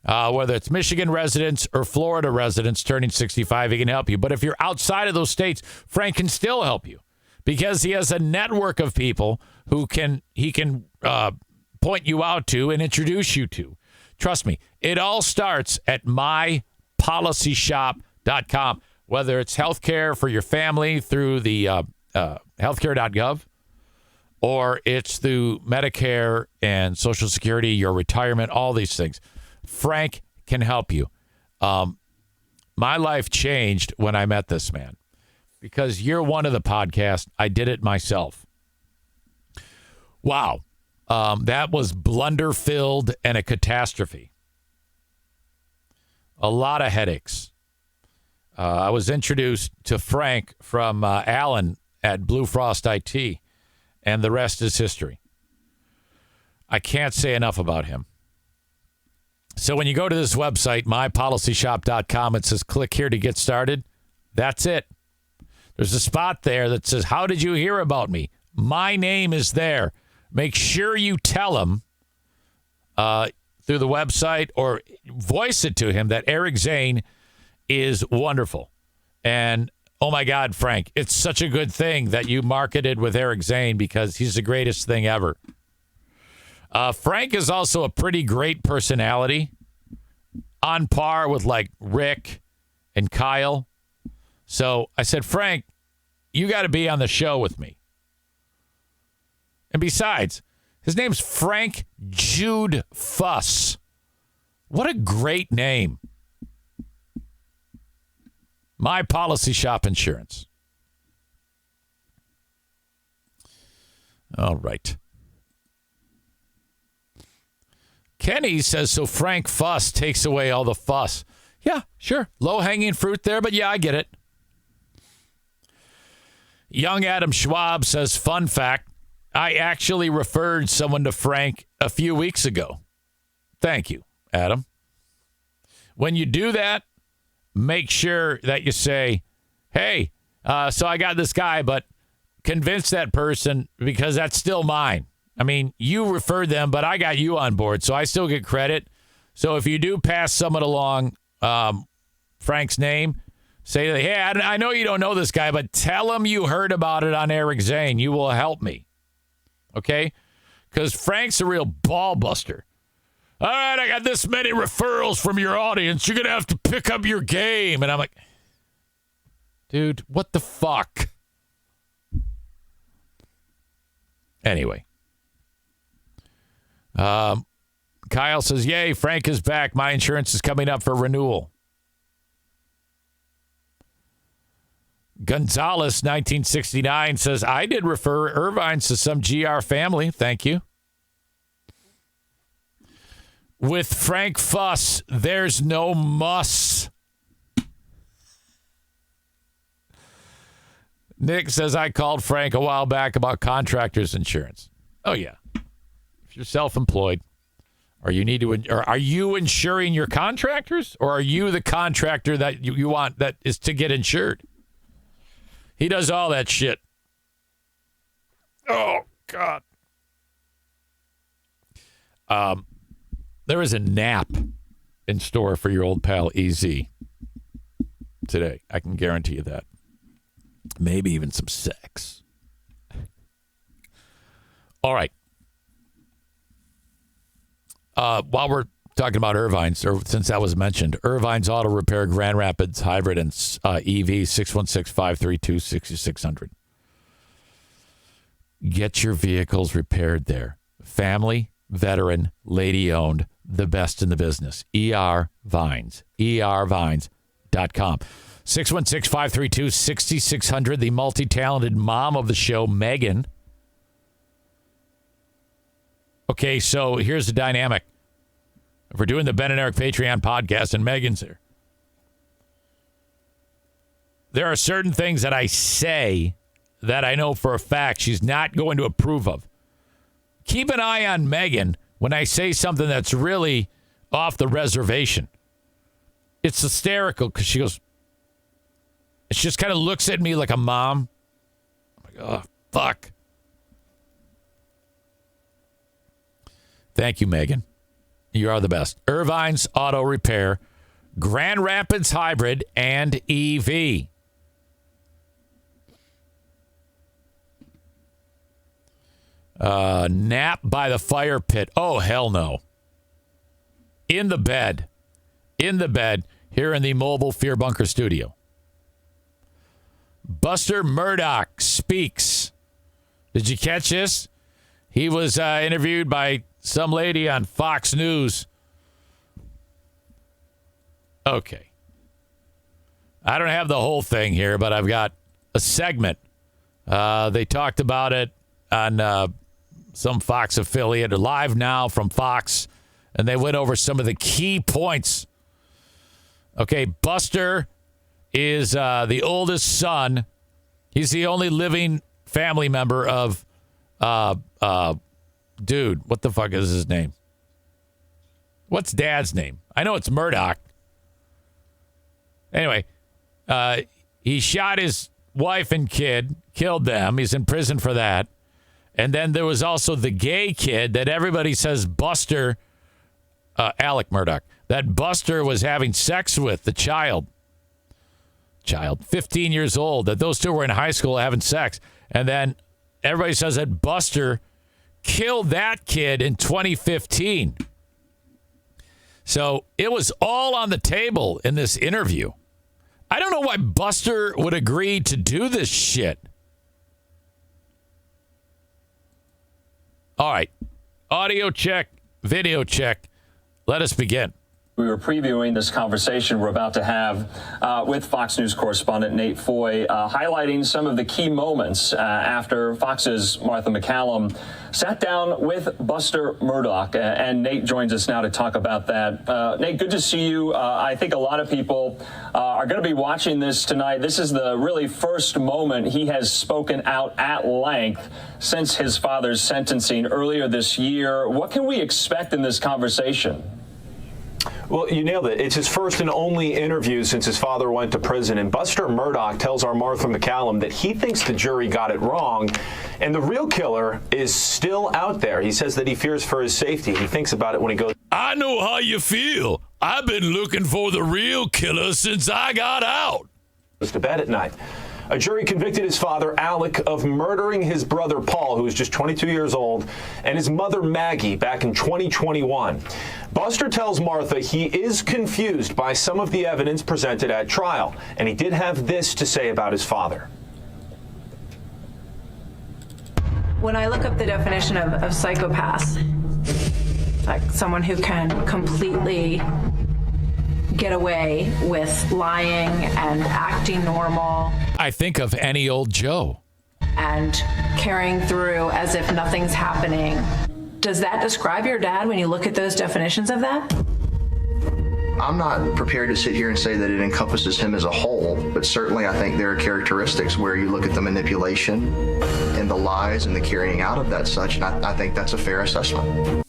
whether it's Michigan residents or Florida residents turning 65, he can help you. But if you're outside of those states, Frank can still help you because he has a network of people who he can point you out to and introduce you to. Trust me, it all starts at mypolicyshop.com, whether it's healthcare for your family through the healthcare.gov, or it's through Medicare and Social Security, your retirement, all these things. Frank can help you. My life changed when I met this man because year one of the podcast, I did it myself. Wow. That was blunder-filled and a catastrophe. A lot of headaches. I was introduced to Frank from Alan at Blue Frost IT, and the rest is history. I can't say enough about him. So when you go to this website, mypolicyshop.com, it says click here to get started. That's it. There's a spot there that says, how did you hear about me? My name is there. Make sure you tell him through the website or voice it to him that Eric Zane is wonderful. And, oh, my God, Frank, it's such a good thing that you marketed with Eric Zane because he's the greatest thing ever. Frank is also a pretty great personality, on par with, like, Rick and Kyle. So I said, Frank, you got to be on the show with me. And besides, his name's Frank Jude Fuss. What a great name. My Policy Shop Insurance. All right. Kenny says, so Frank Fuss takes away all the fuss. Yeah, sure. Low-hanging fruit there, but yeah, I get it. Young Adam Schwab says, fun fact, I actually referred someone to Frank a few weeks ago. Thank you, Adam. When you do that, make sure that you say, hey, so I got this guy, but convince that person because that's still mine. I mean, you referred them, but I got you on board, so I still get credit. So if you do pass someone along Frank's name, say, hey, I know you don't know this guy, but tell him you heard about it on Eric Zane. You will help me. Okay? Because Frank's a real ball buster. All right, I got this many referrals from your audience. You're going to have to pick up your game. And I'm like, dude, what the fuck? Anyway. Kyle says, yay, Frank is back. My insurance is coming up for renewal. Gonzalez, 1969, says, I did refer Irvines to some GR family. Thank you. With Frank Fuss, there's no muss. Nick says, I called Frank a while back about contractors insurance. Oh, yeah. If you're self-employed Or are you insuring your contractors? Or are you the contractor that you want that is to get insured? He does all that shit. Oh, God. There is a nap in store for your old pal EZ today. I can guarantee you that. Maybe even some sex. All right. While we're talking about Irvine's, or since that was mentioned, Irvine's Auto Repair, Grand Rapids Hybrid and EV, 616-532-6600. Get your vehicles repaired there. Family, veteran, lady-owned, the best in the business. ER Vines. ERVines.com. 616-532-6600. The multi-talented mom of the show, Megan. Okay, so here's the dynamic. If we're doing the Ben and Eric Patreon podcast and Megan's here, there are certain things that I say that I know for a fact she's not going to approve of. Keep an eye on Megan when I say something that's really off the reservation. It's hysterical because she just kind of looks at me like a mom. I'm like, oh, fuck. Thank you, Megan. You are the best. Irvine's Auto Repair, Grand Rapids Hybrid, and EV. Nap by the fire pit. Oh, hell no. In the bed, here in the mobile Fear Bunker studio. Buster Murdoch speaks. Did you catch this? He was interviewed by some lady on Fox News. Okay. I don't have the whole thing here, but I've got a segment. They talked about it on some Fox affiliate, live now from Fox, and they went over some of the key points. Okay, Buster is the oldest son. He's the only living family member of dude, what the fuck is his name? What's Dad's name? I know it's Murdoch. Anyway, he shot his wife and kid, killed them. He's in prison for that. And then there was also the gay kid that everybody says Buster, Alec Murdoch, that Buster was having sex with, the child, 15 years old, that those two were in high school having sex. And then everybody says that Buster killed that kid in 2015. So it was all on the table in this interview. I don't know why Buster would agree to do this shit. All right. Audio check, video check. Let us begin. We were previewing this conversation we're about to have with Fox News correspondent Nate Foy, highlighting some of the key moments after Fox's Martha McCallum sat down with Buster Murdoch. And Nate joins us now to talk about that. Nate, good to see you. I think a lot of people are going to be watching this tonight. This is the really first moment he has spoken out at length since his father's sentencing earlier this year. What can we expect in this conversation? Well, you nailed it. It's his first and only interview since his father went to prison. And Buster Murdoch tells our Martha McCallum that he thinks the jury got it wrong. And the real killer is still out there. He says that he fears for his safety. He thinks about it when he goes. I know how you feel. I've been looking for the real killer since I got out. Goes to bed at night. A jury convicted his father, Alec, of murdering his brother, Paul, who was just 22 years old, and his mother, Maggie, back in 2021. Buster tells Martha he is confused by some of the evidence presented at trial, and he did have this to say about his father. When I look up the definition of psychopath, like someone who can completely get away with lying and acting normal. I think of any old Joe. And carrying through as if nothing's happening. Does that describe your dad when you look at those definitions of that? I'm not prepared to sit here and say that it encompasses him as a whole, but certainly I think there are characteristics where you look at the manipulation and the lies and the carrying out of that such, and I think that's a fair assessment.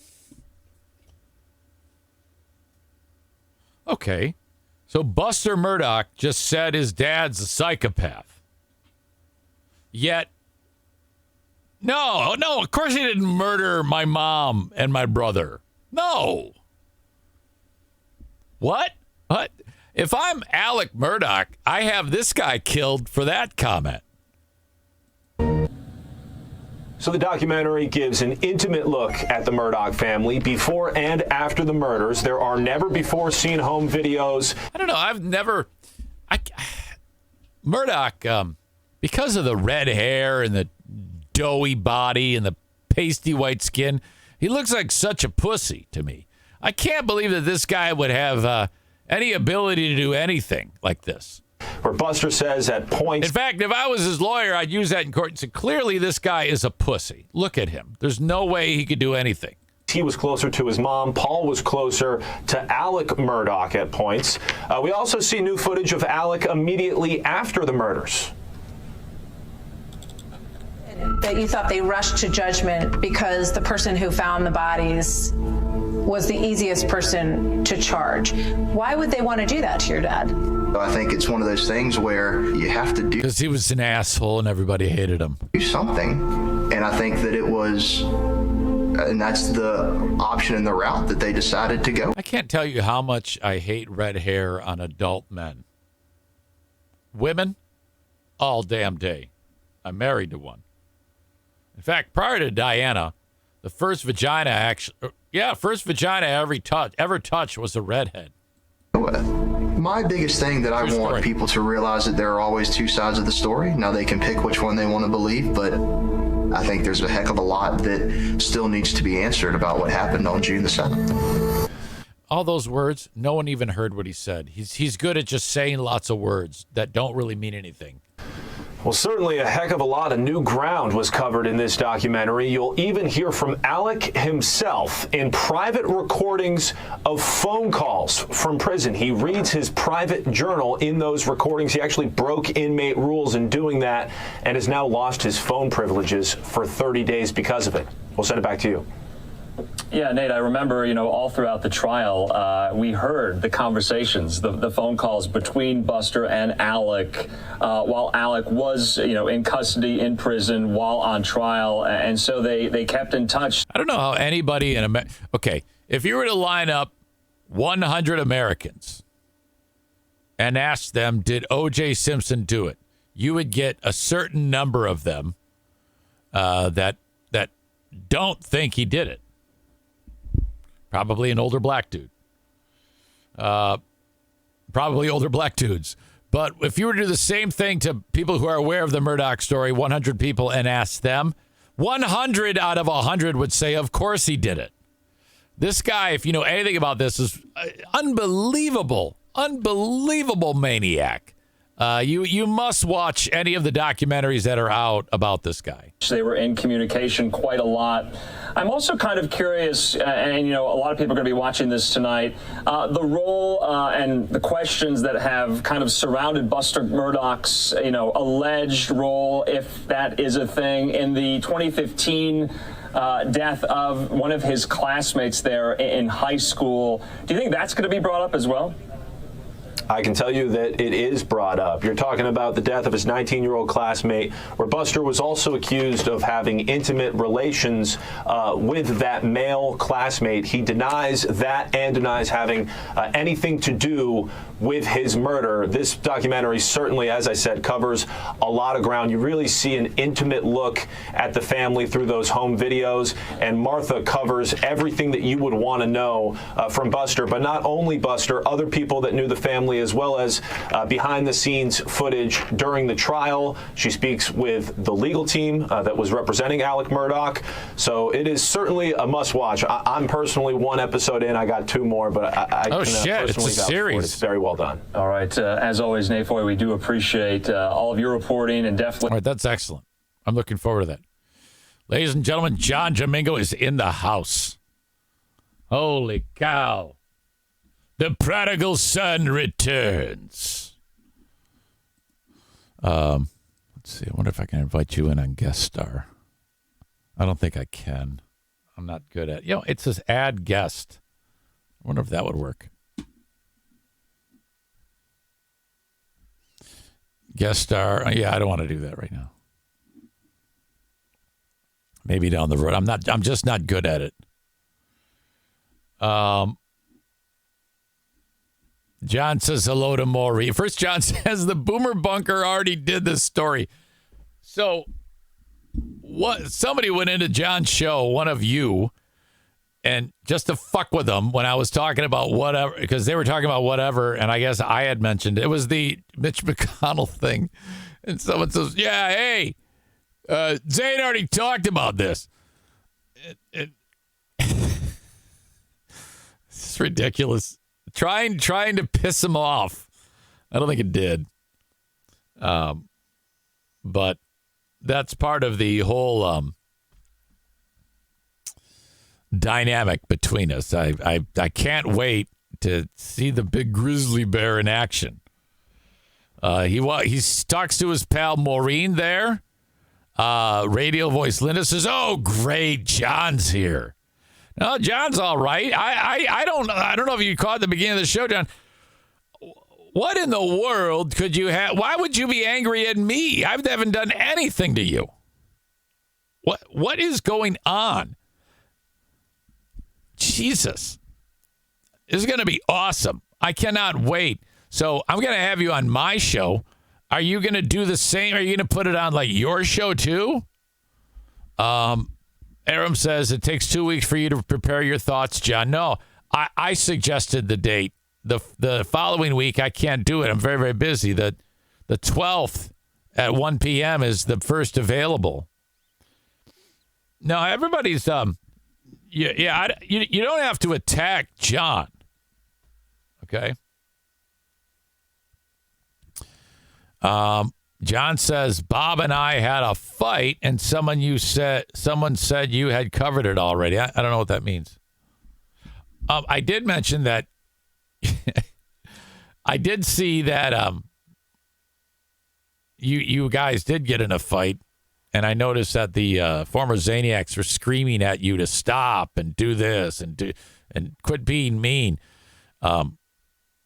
Okay. So Buster Murdaugh just said his dad's a psychopath. Yet, no, of course he didn't murder my mom and my brother. No. What? If I'm Alec Murdaugh, I have this guy killed for that comment. So the documentary gives an intimate look at the Murdaugh family before and after the murders. There are never-before-seen home videos. I don't know. Murdaugh, because of the red hair and the doughy body and the pasty white skin, he looks like such a pussy to me. I can't believe that this guy would have any ability to do anything like this. Where Buster says at points... In fact, if I was his lawyer, I'd use that in court and say, clearly this guy is a pussy. Look at him. There's no way he could do anything. He was closer to his mom. Paul was closer to Alec Murdaugh at points. We also see new footage of Alec immediately after the murders. That you thought they rushed to judgment because the person who found the bodies was the easiest person to charge. Why would they want to do that to your dad? I think it's one of those things where you have to do because he was an asshole and everybody hated him. Something. And I think that it was, and that's the option and the route that they decided to go. I can't tell you how much I hate red hair on adult men. Women, all damn day. I'm married to one. In fact, prior to Diana, the first vagina ever touched was a redhead. My biggest thing that I want people to realize that there are always two sides of the story. Now they can pick which one they want to believe, but I think there's a heck of a lot that still needs to be answered about what happened on June the 7th. All those words, no one even heard what he said. He's good at just saying lots of words that don't really mean anything. Well, certainly a heck of a lot of new ground was covered in this documentary. You'll even hear from Alec himself in private recordings of phone calls from prison. He reads his private journal in those recordings. He actually broke inmate rules in doing that and has now lost his phone privileges for 30 days because of it. We'll send it back to you. Yeah, Nate, I remember, all throughout the trial, we heard the conversations, the phone calls between Buster and Alec while Alec was, in custody, in prison, while on trial. And so they kept in touch. I don't know how anybody in America... Okay, if you were to line up 100 Americans and ask them, did O.J. Simpson do it? You would get a certain number of them that don't think he did it. Probably an older black dude. Probably older black dudes. But if you were to do the same thing to people who are aware of the Murdaugh story, 100 people, and ask them, 100 out of 100 would say, of course he did it. This guy, if you know anything about this, is unbelievable maniac. You must watch any of the documentaries that are out about this guy. They were in communication quite a lot. I'm also kind of curious, and a lot of people are going to be watching this tonight, the role and the questions that have kind of surrounded Buster Murdaugh's, alleged role, if that is a thing, in the 2015 death of one of his classmates there in high school. Do you think that's going to be brought up as well? I can tell you that it is brought up. You're talking about the death of his 19-year-old classmate, where Buster was also accused of having intimate relations with that male classmate. He denies that and denies having anything to do with his murder. This documentary certainly, as I said, covers a lot of ground. You really see an intimate look at the family through those home videos, and Martha covers everything that you would want to know from Buster, but not only Buster, other people that knew the family, as well as behind-the-scenes footage during the trial. She speaks with the legal team that was representing Alec Murdaugh. So it is certainly a must-watch. I'm personally one episode in. I got two more, but I personally it's a series. It's very well done. All right. As always, Nate Foy, we do appreciate all of your reporting, and definitely... All right, that's excellent. I'm looking forward to that. Ladies and gentlemen, John Jamingo is in the house. Holy cow. The prodigal son returns. Let's see. I wonder if I can invite you in on guest star. I don't think I can. I'm not good at it. It says add guest. I wonder if that would work. Guest star. Yeah, I don't want to do that right now. Maybe down the road. I'm just not good at it. John says hello to Maury. First, John says the Boomer Bunker already did this story. So, what? Somebody went into John's show, one of you, and just to fuck with them when I was talking about whatever, because they were talking about whatever, and I guess I had mentioned it was the Mitch McConnell thing, and someone says, "Yeah, hey, Zane already talked about this." It's ridiculous. Trying to piss him off. I don't think it did. But that's part of the whole dynamic between us. I can't wait to see the big grizzly bear in action. He talks to his pal Maureen there. Radio voice Linda says, "Oh, great, John's here." No, John's all right. I don't know if you caught the beginning of the show, John. What in the world could you have? Why would you be angry at me? I haven't done anything to you. What is going on? Jesus. This is going to be awesome. I cannot wait. So I'm going to have you on my show. Are you going to do the same? Are you going to put it on like your show too? Aram says it takes 2 weeks for you to prepare your thoughts, John. No, I suggested the date. The following week, I can't do it. I'm very, very busy. The 12th at 1 p.m. is the first available. No, everybody's you don't have to attack John. Okay. John says Bob and I had a fight, and someone said you had covered it already. I don't know what that means. I did mention that. I did see that you guys did get in a fight, and I noticed that the former Zaniacs were screaming at you to stop and do this and quit being mean.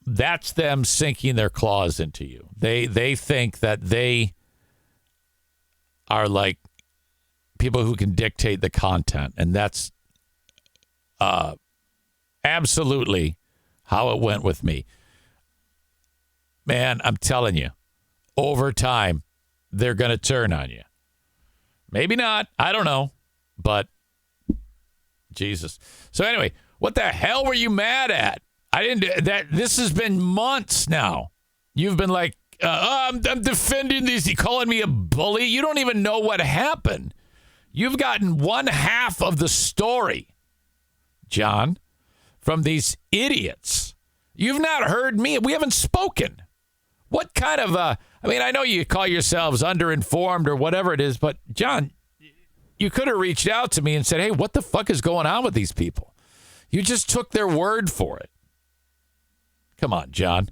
That's them sinking their claws into you. They think that they are like people who can dictate the content, and that's absolutely how it went with me. Man, I'm telling you, over time, they're going to turn on you. Maybe not. I don't know. But, Jesus. So anyway, what the hell were you mad at? I didn't do that. This has been months now. You've been like, I'm defending these. You calling me a bully? You don't even know what happened. You've gotten one half of the story, John, from these idiots. You've not heard me. We haven't spoken. What kind of I know you call yourselves underinformed or whatever it is, but John, you could have reached out to me and said, hey, what the fuck is going on with these people? You just took their word for it. Come on, John.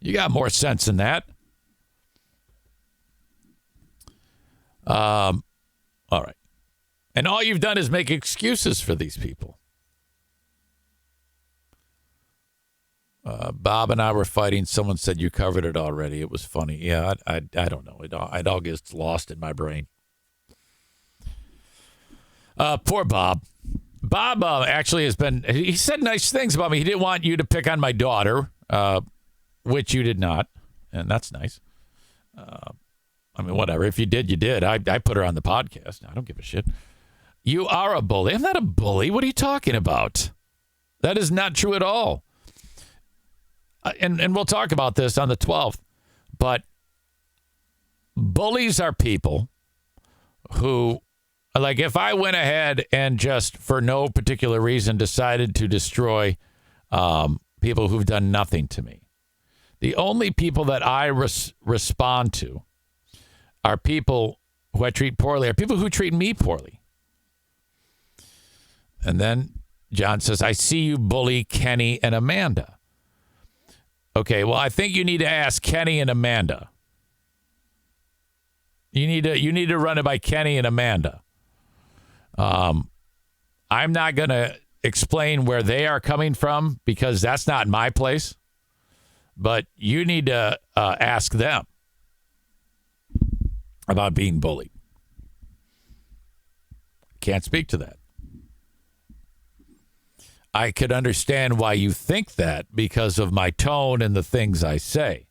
You got more sense than that. All right. And all you've done is make excuses for these people. Bob and I were fighting. Someone said you covered it already. It was funny. Yeah, I don't know. It all gets lost in my brain. Poor Bob. Bob actually he said nice things about me. He didn't want you to pick on my daughter, which you did not. And that's nice. Whatever. If you did, you did. I put her on the podcast. I don't give a shit. You are a bully. I'm not a bully. What are you talking about? That is not true at all. And we'll talk about this on the 12th. But bullies are people who, like, if I went ahead and just for no particular reason decided to destroy people who've done nothing to me, the only people that I respond to are people who I treat poorly, are people who treat me poorly. And then John says, I see you bully Kenny and Amanda. Okay, well, I think you need to ask Kenny and Amanda. You need to run it by Kenny and Amanda. I'm not going to explain where they are coming from because that's not my place. But you need to ask them. about being bullied. Can't speak to that. I could understand why you think that because of my tone and the things I say.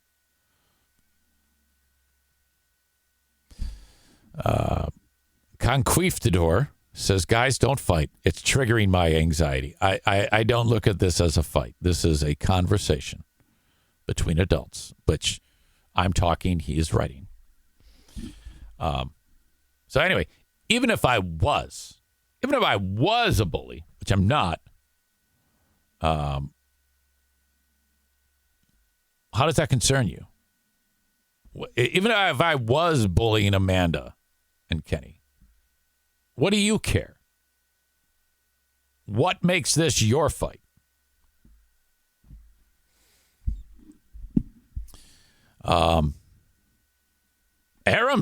Conquistador says, guys, don't fight. It's triggering my anxiety. I don't look at this as a fight. This is a conversation between adults, which I'm talking, he is writing. So anyway, even if I was a bully, which I'm not, how does that concern you? Even if I was bullying Amanda and Kenny, what do you care? What makes this your fight? Aram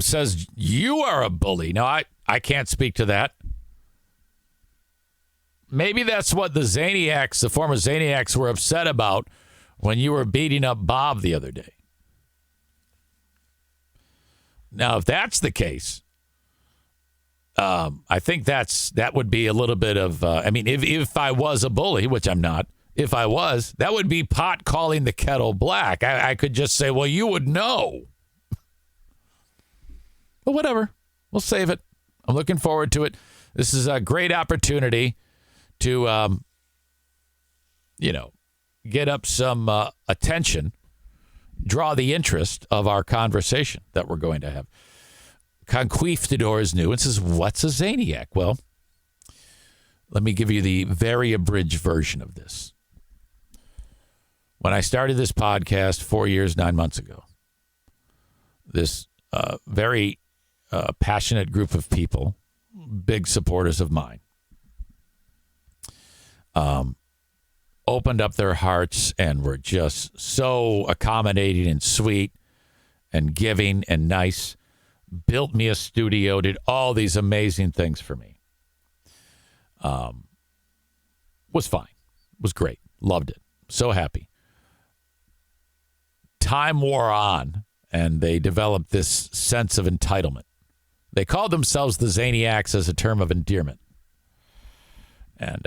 says you are a bully. No, I can't speak to that. Maybe that's what the Zaniacs, the former Zaniacs, were upset about when you were beating up Bob the other day. Now, if that's the case, I think that would be a little bit of, if I was a bully, which I'm not, if I was, that would be pot calling the kettle black. I could just say, well, you would know. But whatever. We'll save it. I'm looking forward to it. This is a great opportunity to, get up some attention, draw the interest of our conversation that we're going to have. Conquistador is new and says, what's a Zaniac? Well, let me give you the very abridged version of this. When I started this podcast 4 years, 9 months ago, this very passionate group of people, big supporters of mine, opened up their hearts and were just so accommodating and sweet and giving and nice, built me a studio, did all these amazing things for me. Was fine. Was great. Loved it. So happy. Time wore on, and they developed this sense of entitlement. They called themselves the Zaniacs as a term of endearment. And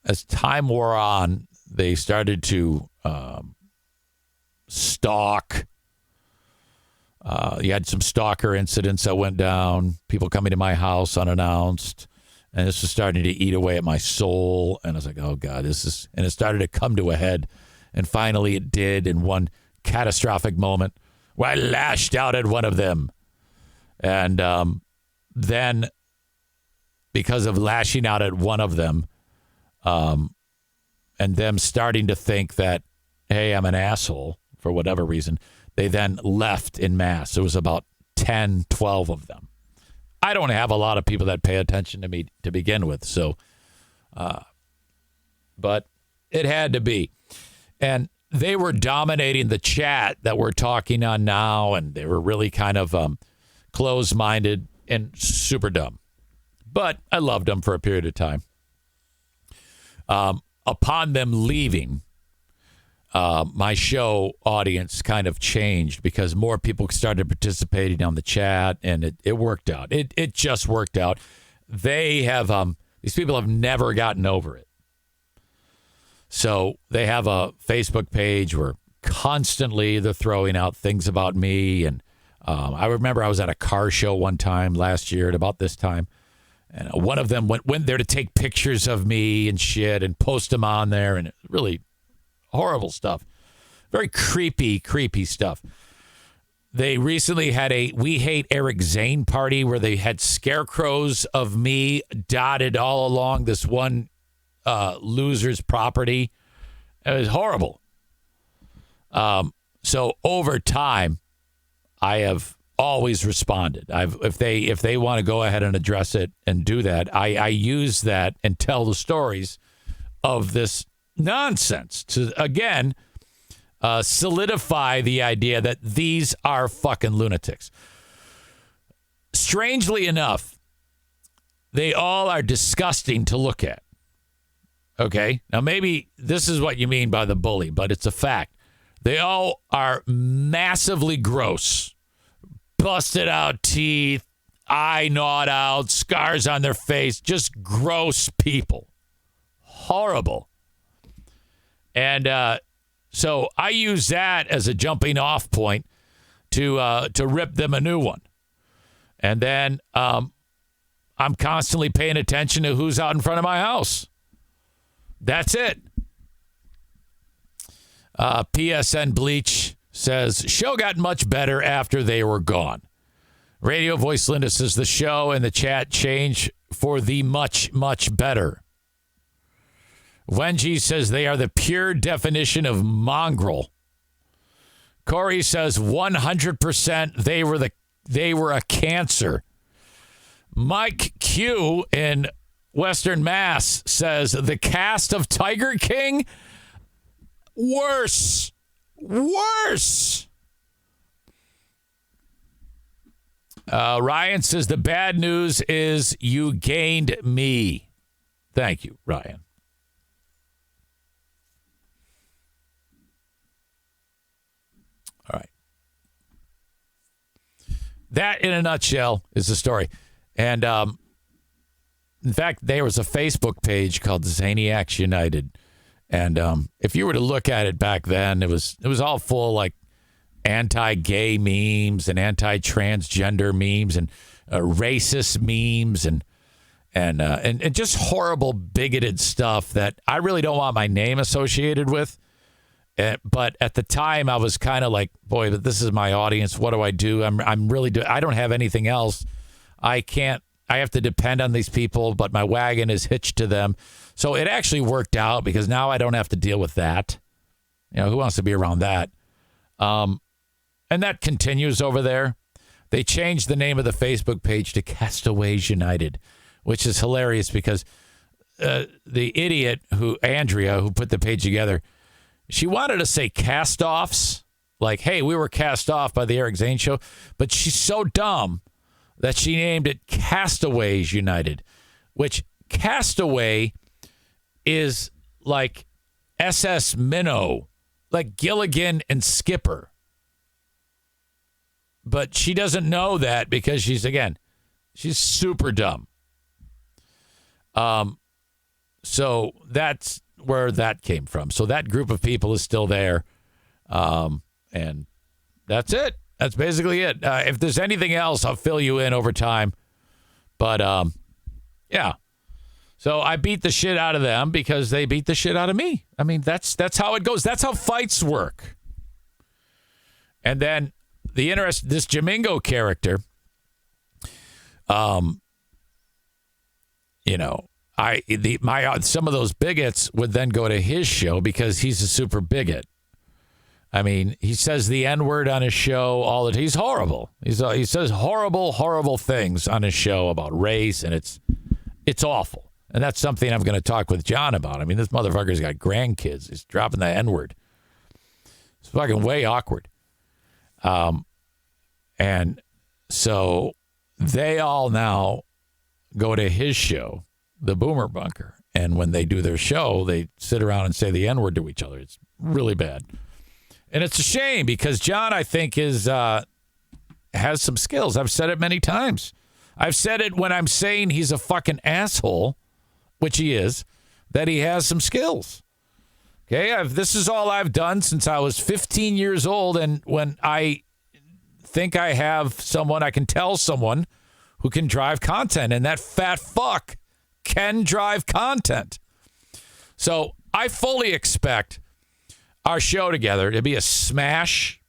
as time wore on, they started to stalk. You had some stalker incidents that went down, people coming to my house unannounced, and this was starting to eat away at my soul. And I was like, oh, God, and it started to come to a head. And finally it did in one catastrophic moment where I lashed out at one of them. And then because of lashing out at one of them and them starting to think that, hey, I'm an asshole for whatever reason, they then left in mass. There was about 10, 12 of them. I don't have a lot of people that pay attention to me to begin with. So, but it had to be. And they were dominating the chat that we're talking on now. And they were really kind of closed-minded and super dumb. But I loved them for a period of time. Upon them leaving, my show audience kind of changed because more people started participating on the chat, and it worked out. It just worked out. They have these people have never gotten over it. So they have a Facebook page where constantly they're throwing out things about me. And I remember I was at a car show one time last year at about this time. And one of them went there to take pictures of me and shit and post them on there. And really horrible stuff. Very creepy stuff. They recently had a We Hate Eric Zane party where they had scarecrows of me dotted all along this one loser's property. It was horrible. So over time, I have always responded. If they want to go ahead and address it and do that, I use that and tell the stories of this nonsense to, again, solidify the idea that these are fucking lunatics. Strangely enough, they all are disgusting to look at. Okay? Now, maybe this is what you mean by the bully, but it's a fact. They all are massively gross, busted out teeth, eye gnawed out, scars on their face, just gross people. Horrible. And so I use that as a jumping off point to rip them a new one. And then I'm constantly paying attention to who's out in front of my house. That's it. PSN Bleach says, show got much better after they were gone. Radio Voice Linda says, the show and the chat change for the much, much better. Wenji says they are the pure definition of mongrel. Corey says 100% they were a cancer. Mike Q in Western Mass says the cast of Tiger King, worse. Ryan says the bad news is you gained me. Thank you, Ryan. All right. That, in a nutshell, is the story. And, in fact, there was a Facebook page called Zaniacs United. And if you were to look at it back then, it was all full, like, anti-gay memes and anti-transgender memes and racist memes and just horrible, bigoted stuff that I really don't want my name associated with. But at the time, I was kind of like, boy, but this is my audience. What do I do? I don't have anything else. I have to depend on these people, but my wagon is hitched to them. So it actually worked out because now I don't have to deal with that. You know, who wants to be around that? And that continues over there. They changed the name of the Facebook page to Castaways United, which is hilarious because the idiot Andrea, who put the page together, she wanted to say cast-offs, like, hey, we were cast off by the Eric Zane Show, but she's so dumb that she named it Castaways United, which Castaway is like SS Minnow, like Gilligan and Skipper. But she doesn't know that because she's super dumb. So that's where that came from. So that group of people is still there. And that's it. That's basically it. If there's anything else, I'll fill you in over time. But, yeah. So I beat the shit out of them because they beat the shit out of me. I mean, that's how it goes. That's how fights work. And then this Jamingo character, some of those bigots would then go to his show because he's a super bigot. I mean, he says the N-word on his show all the time. He's horrible. He says horrible, horrible things on his show about race, and it's awful. And that's something I'm going to talk with John about. I mean, this motherfucker's got grandkids. He's dropping the N-word. It's fucking way awkward. And so they all now go to his show, the Boomer Bunker. And when they do their show, they sit around and say the N-word to each other. It's really bad. And it's a shame because John, I think, has some skills. I've said it many times. I've said it when I'm saying he's a fucking asshole, which he is, that he has some skills. Okay, this is all I've done since I was 15 years old. And when I think I have someone, I can tell someone who can drive content. And that fat fuck can drive content. So I fully expect our show together to be a smash.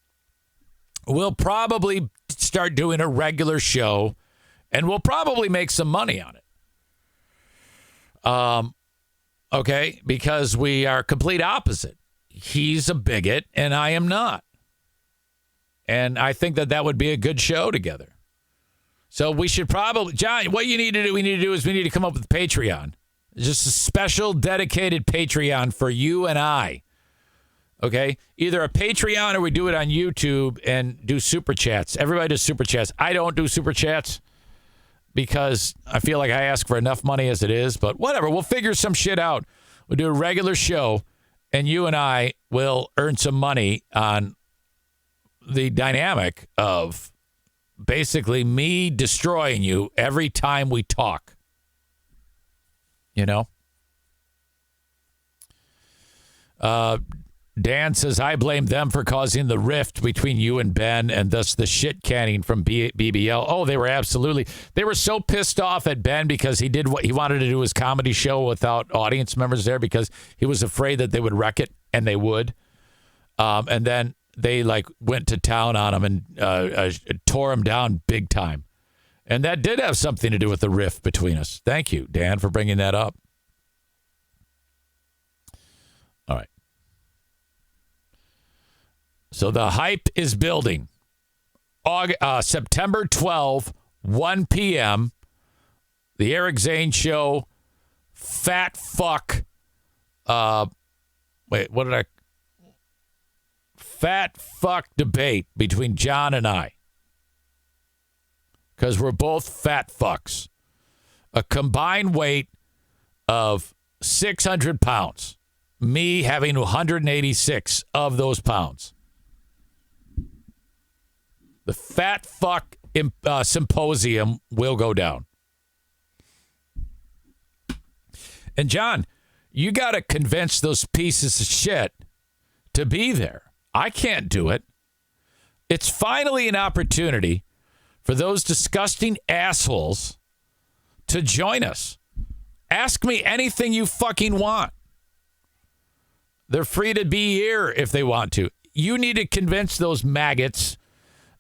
We'll probably start doing a regular show, and we'll probably make some money on it. Okay, because we are complete opposite. He's a bigot, and I am not. And I think that would be a good show together. So we should probably, John, what we need to do is we need to come up with Patreon. Just a special dedicated Patreon for you and I. Okay, either a Patreon or we do it on YouTube and do super chats. Everybody does super chats. I don't do super chats because I feel like I ask for enough money as it is, but whatever. We'll figure some shit out. We'll do a regular show and you and I will earn some money on the dynamic of basically me destroying you every time we talk. You know? Dan says, I blame them for causing the rift between you and Ben and thus the shit canning from BBL. Oh, they were so pissed off at Ben because he did what he wanted to do, his comedy show without audience members there because he was afraid that they would wreck it, and they would. And then they went to town on him and tore him down big time. And that did have something to do with the rift between us. Thank you, Dan, for bringing that up. All right. So the hype is building. September 12, 1 p.m., the Eric Zane Show, fat fuck. Fat fuck debate between John and I. Because we're both fat fucks. A combined weight of 600 pounds. Me having 186 of those pounds. The fat fuck symposium will go down. And John, you got to convince those pieces of shit to be there. I can't do it. It's finally an opportunity for those disgusting assholes to join us. Ask me anything you fucking want. They're free to be here if they want to. You need to convince those maggots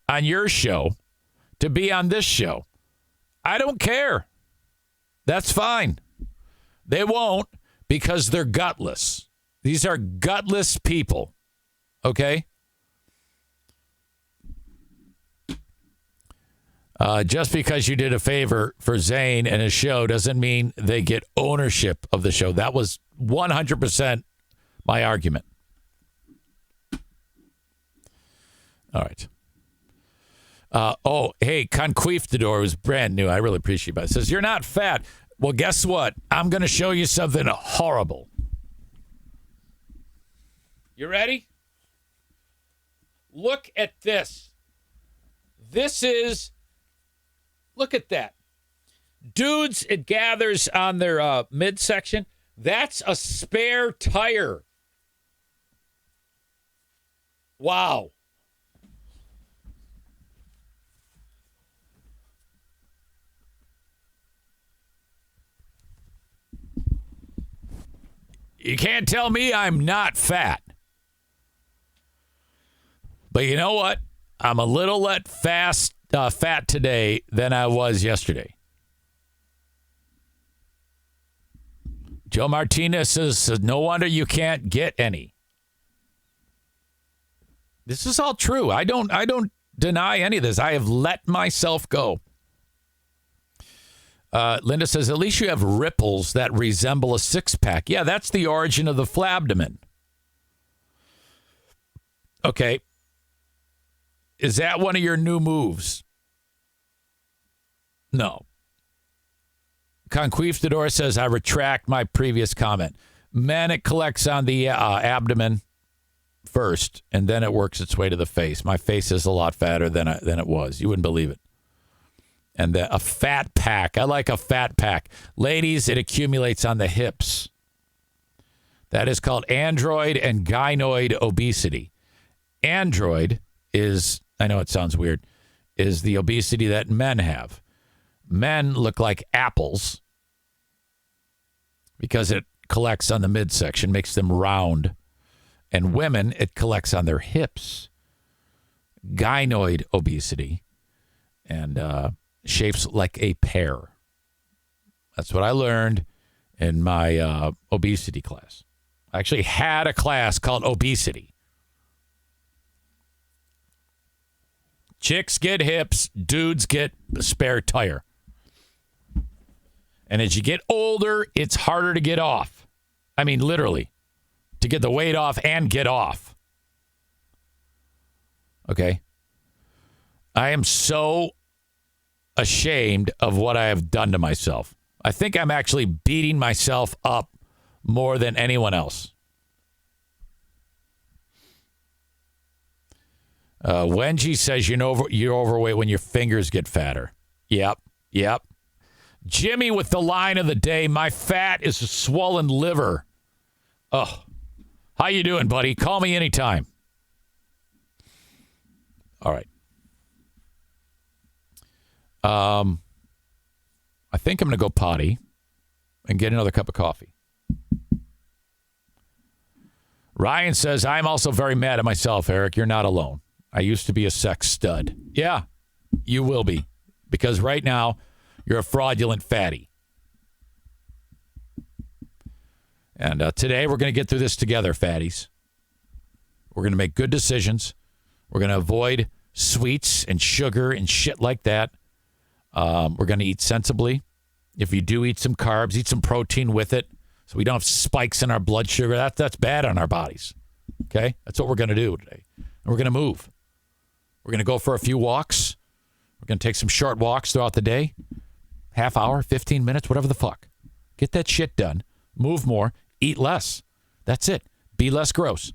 on your show to be on this show. I don't care. That's fine. They won't because they're gutless. These are gutless people. Okay? Just because you did a favor for Zane and his show doesn't mean they get ownership of the show. That was 100% my argument. All right. Hey, Conquistador was brand new. I really appreciate it. It says, you're not fat. Well, guess what? I'm going to show you something horrible. You ready? Look at this. Look at that. Dudes, it gathers on their midsection. That's a spare tire. Wow. You can't tell me I'm not fat. But you know what? I'm a little less fat today than I was yesterday. Joe Martinez says, no wonder you can't get any. This is all true. I don't deny any of this. I have let myself go. Linda says, at least you have ripples that resemble a six-pack. Yeah, that's the origin of the flabdomen. Okay. Is that one of your new moves? No. Conquistador says, I retract my previous comment. Men, it collects on the abdomen first, and then it works its way to the face. My face is a lot fatter than it was. You wouldn't believe it. And a fat pack. I like a fat pack. Ladies, it accumulates on the hips. That is called android and gynoid obesity. Android is, I know it sounds weird, is the obesity that men have. Men look like apples because it collects on the midsection, makes them round. And women, it collects on their hips. Gynoid obesity. And shapes like a pear. That's what I learned in my obesity class. I actually had a class called obesity. Chicks get hips, dudes get a spare tire. And as you get older, it's harder to get off. I mean, literally, to get the weight off and get off. Okay? I am so ashamed of what I have done to myself. I think I'm actually beating myself up more than anyone else. Wengie says you're overweight when your fingers get fatter. Yep. Jimmy with the line of the day, my fat is a swollen liver. Oh, how you doing, buddy? Call me anytime. All right. I think I'm going to go potty and get another cup of coffee. Ryan says, I'm also very mad at myself, Eric. You're not alone. I used to be a sex stud. Yeah, you will be. Because right now, you're a fraudulent fatty. And today, we're going to get through this together, fatties. We're going to make good decisions. We're going to avoid sweets and sugar and shit like that. We're going to eat sensibly. If you do eat some carbs, eat some protein with it so we don't have spikes in our blood sugar. That's bad on our bodies. Okay? That's what we're going to do today. And we're going to move. We're going to go for a few walks. We're going to take some short walks throughout the day. Half hour, 15 minutes, whatever the fuck. Get that shit done. Move more. Eat less. That's it. Be less gross.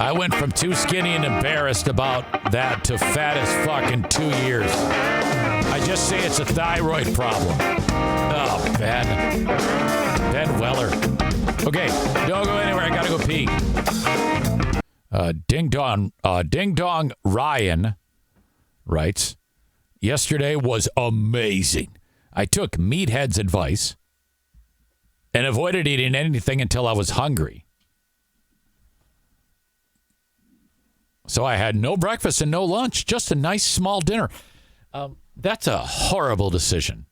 I went from too skinny and embarrassed about that to fat as fuck in 2 years. I just say it's a thyroid problem. Oh, Ben Weller. Okay, don't go anywhere. I gotta go pee. Ding Dong Ryan writes, yesterday was amazing. I took Meathead's advice and avoided eating anything until I was hungry. So I had no breakfast and no lunch, just a nice small dinner. That's a horrible decision.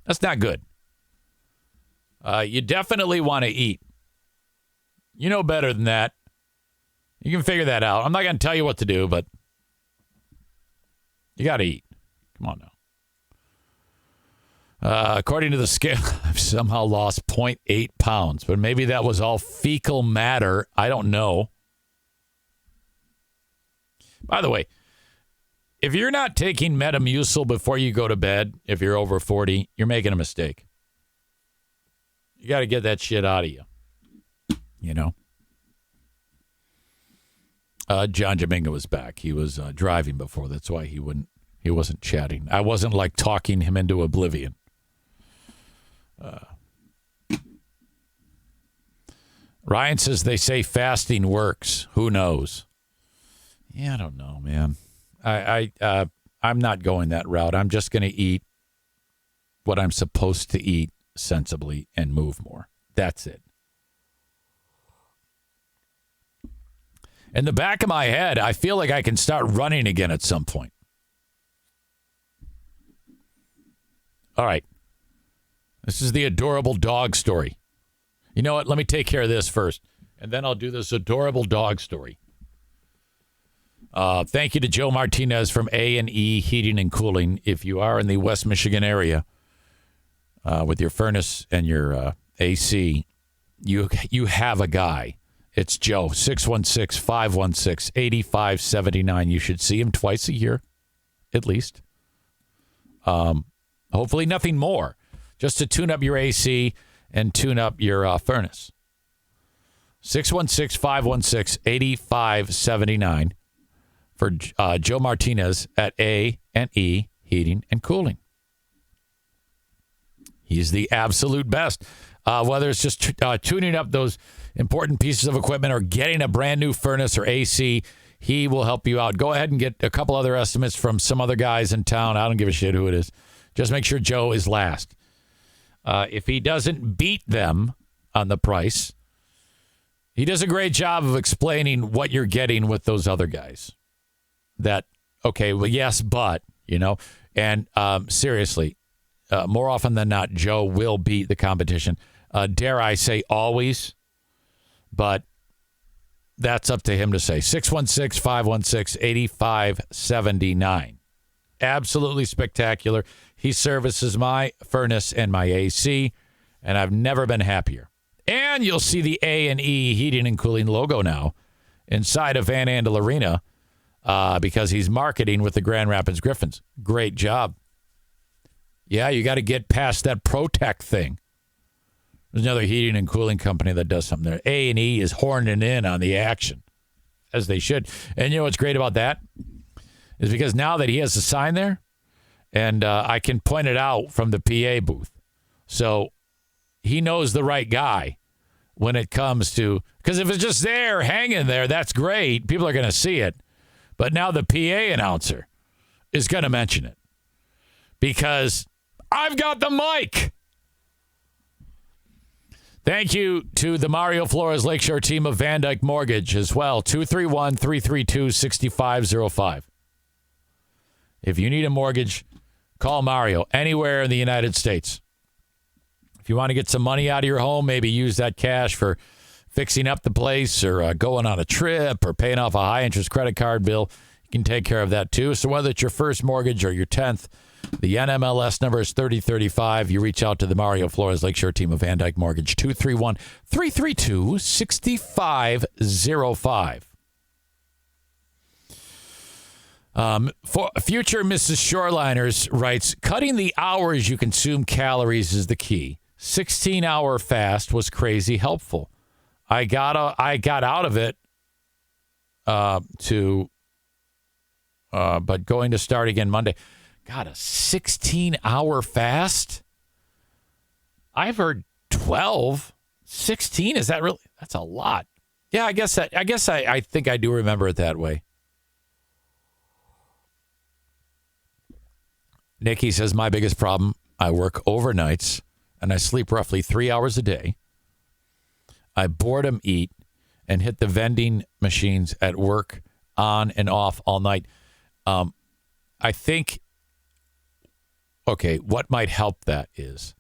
That's not good. You definitely want to eat. You know better than that. You can figure that out. I'm not going to tell you what to do, but you got to eat. Come on now. According to the scale, I've somehow lost 0.8 pounds, but maybe that was all fecal matter. I don't know. By the way, if you're not taking Metamucil before you go to bed, if you're over 40, you're making a mistake. You got to get that shit out of you. You know? John Jamingo was back. He was driving before. That's why he wasn't chatting. I wasn't like talking him into oblivion. Ryan says they say fasting works. Who knows? Yeah, I don't know, man. I'm not going that route. I'm just going to eat what I'm supposed to eat sensibly and move more. That's it. In the back of my head, I feel like I can start running again at some point. All right. This is the adorable dog story. You know what? Let me take care of this first, and then I'll do this adorable dog story. Thank you to Joe Martinez from A&E Heating and Cooling. If you are in the West Michigan area with your furnace and your AC, you have a guy. It's Joe, 616-516-8579. You should see him twice a year, at least. Hopefully nothing more, just to tune up your AC and tune up your furnace. 616-516-8579 for Joe Martinez at A&E Heating and Cooling. He's the absolute best. Whether it's just tuning up those important pieces of equipment or getting a brand new furnace or AC, he will help you out. Go ahead and get a couple other estimates from some other guys in town. I don't give a shit who it is. Just make sure Joe is last. If he doesn't beat them on the price, he does a great job of explaining what you're getting with those other guys. That, okay, well, yes, but, you know, and seriously, more often than not, Joe will beat the competition. Dare I say always, but that's up to him to say. 616-516-8579. Absolutely spectacular. He services my furnace and my AC, and I've never been happier. And you'll see the A&E Heating and Cooling logo now inside of Van Andel Arena because he's marketing with the Grand Rapids Griffins. Great job. Yeah, you got to get past that Protect thing. There's another heating and cooling company that does something there. A&E is horning in on the action, as they should. And you know what's great about that? Is because now that he has a sign there, and I can point it out from the PA booth. So he knows the right guy when it comes to, because if it's just there, hanging there, that's great. People are going to see it. But now the PA announcer is going to mention it because I've got the mic. Thank you to the Mario Flores Lakeshore team of Van Dyke Mortgage as well. 231-332-6505. If you need a mortgage, call Mario anywhere in the United States. If you want to get some money out of your home, maybe use that cash for fixing up the place or going on a trip or paying off a high-interest credit card bill, you can take care of that too. So whether it's your first mortgage or your 10th, the NMLS number is 3035. You reach out to the Mario Flores Lakeshore team of Van Dyke Mortgage, 231-332-6505. For future Mrs. Shoreliners writes, cutting the hours you consume calories is the key. 16-hour fast was crazy helpful. I got out of it but going to start again Monday. God, a 16-hour fast? I've heard 12. 16, is that really? That's a lot. Yeah, I guess I think I do remember it that way. Nikki says, my biggest problem, I work overnights and I sleep roughly 3 hours a day. I boredom eat and hit the vending machines at work on and off all night. I think, okay, what might help that is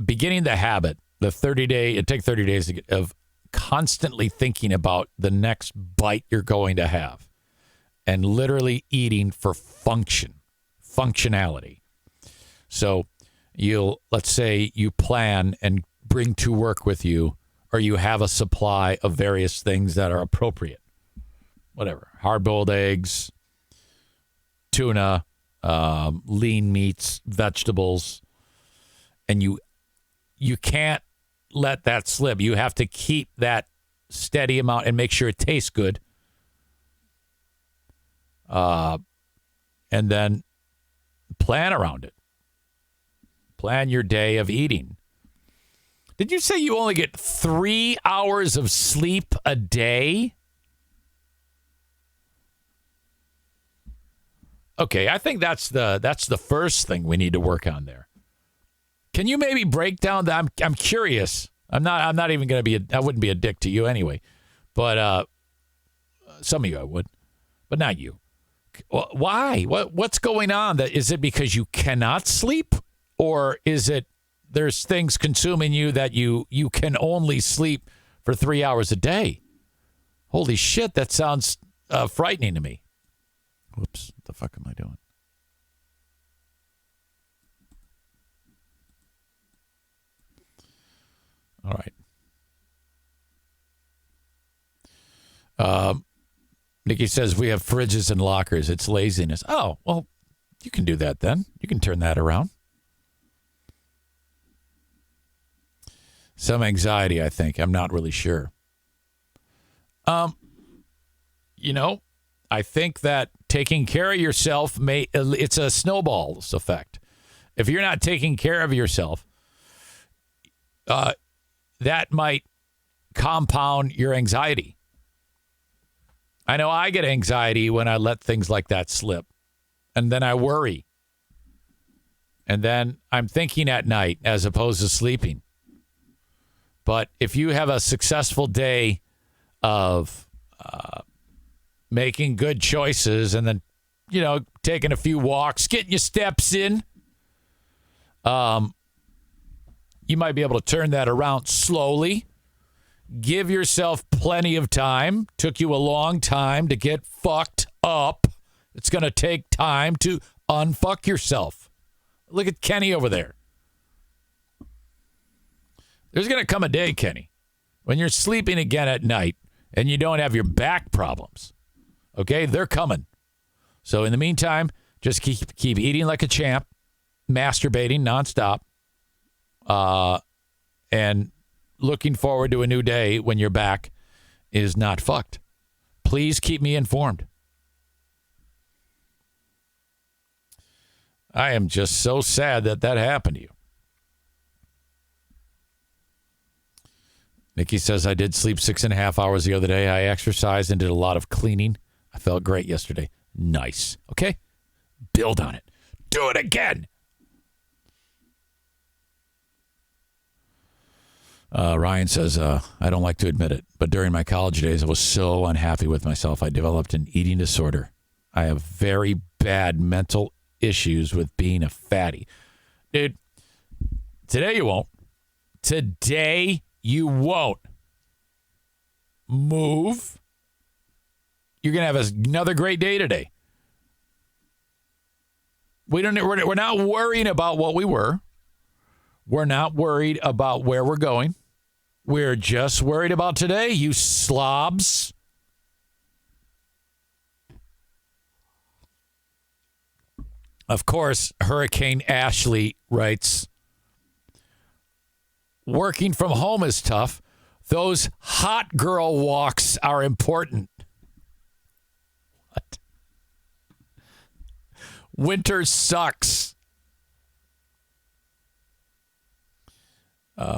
beginning the habit, it takes 30 days of constantly thinking about the next bite you're going to have and literally eating for functionality. So let's say you plan and bring to work with you, or you have a supply of various things that are appropriate. Whatever, hard-boiled eggs, tuna, lean meats, vegetables, and you can't let that slip. You have to keep that steady amount and make sure it tastes good. And then plan around it. Plan your day of eating. Did you say you only get 3 hours of sleep a day? Okay, I think that's the first thing we need to work on there. Can you maybe break down that? I'm curious. I'm not even going to I wouldn't be a dick to you anyway. But some of you I would. But not you. Why? What's going on? Is it because you cannot sleep, or is it there's things consuming you that you can only sleep for 3 hours a day? Holy shit, that sounds frightening to me. Whoops, what the fuck am I doing? All right. Nikki says, we have fridges and lockers. It's laziness. Oh, well, you can do that then. You can turn that around. Some anxiety, I think. I'm not really sure. I think that taking care of yourself it's a snowball's effect. If you're not taking care of yourself, that might compound your anxiety. I know I get anxiety when I let things like that slip, and then I worry. And then I'm thinking at night as opposed to sleeping. But if you have a successful day of making good choices and then, taking a few walks, getting your steps in, you might be able to turn that around slowly. Give yourself plenty of time. Took you a long time to get fucked up. It's going to take time to unfuck yourself. Look at Kenny over there. There's going to come a day, Kenny, when you're sleeping again at night and you don't have your back problems. Okay? They're coming. So in the meantime, just keep eating like a champ. masturbating nonstop, and looking forward to a new day when you're back is not fucked. Please keep me informed. I am just so sad that happened to you. Nikki says, I did sleep 6.5 hours the other day. I exercised and did a lot of cleaning. I felt great yesterday. Nice. Okay? Build on it. Do it again. Ryan says, I don't like to admit it, but during my college days, I was so unhappy with myself. I developed an eating disorder. I have very bad mental issues with being a fatty. Dude, today you won't. Today you won't. Move. You're going to have another great day today. We're not worrying about what we were. We're not worried about where we're going. We're just worried about today, you slobs. Of course, Hurricane Ashley writes, working from home is tough. Those hot girl walks are important. What? Winter sucks.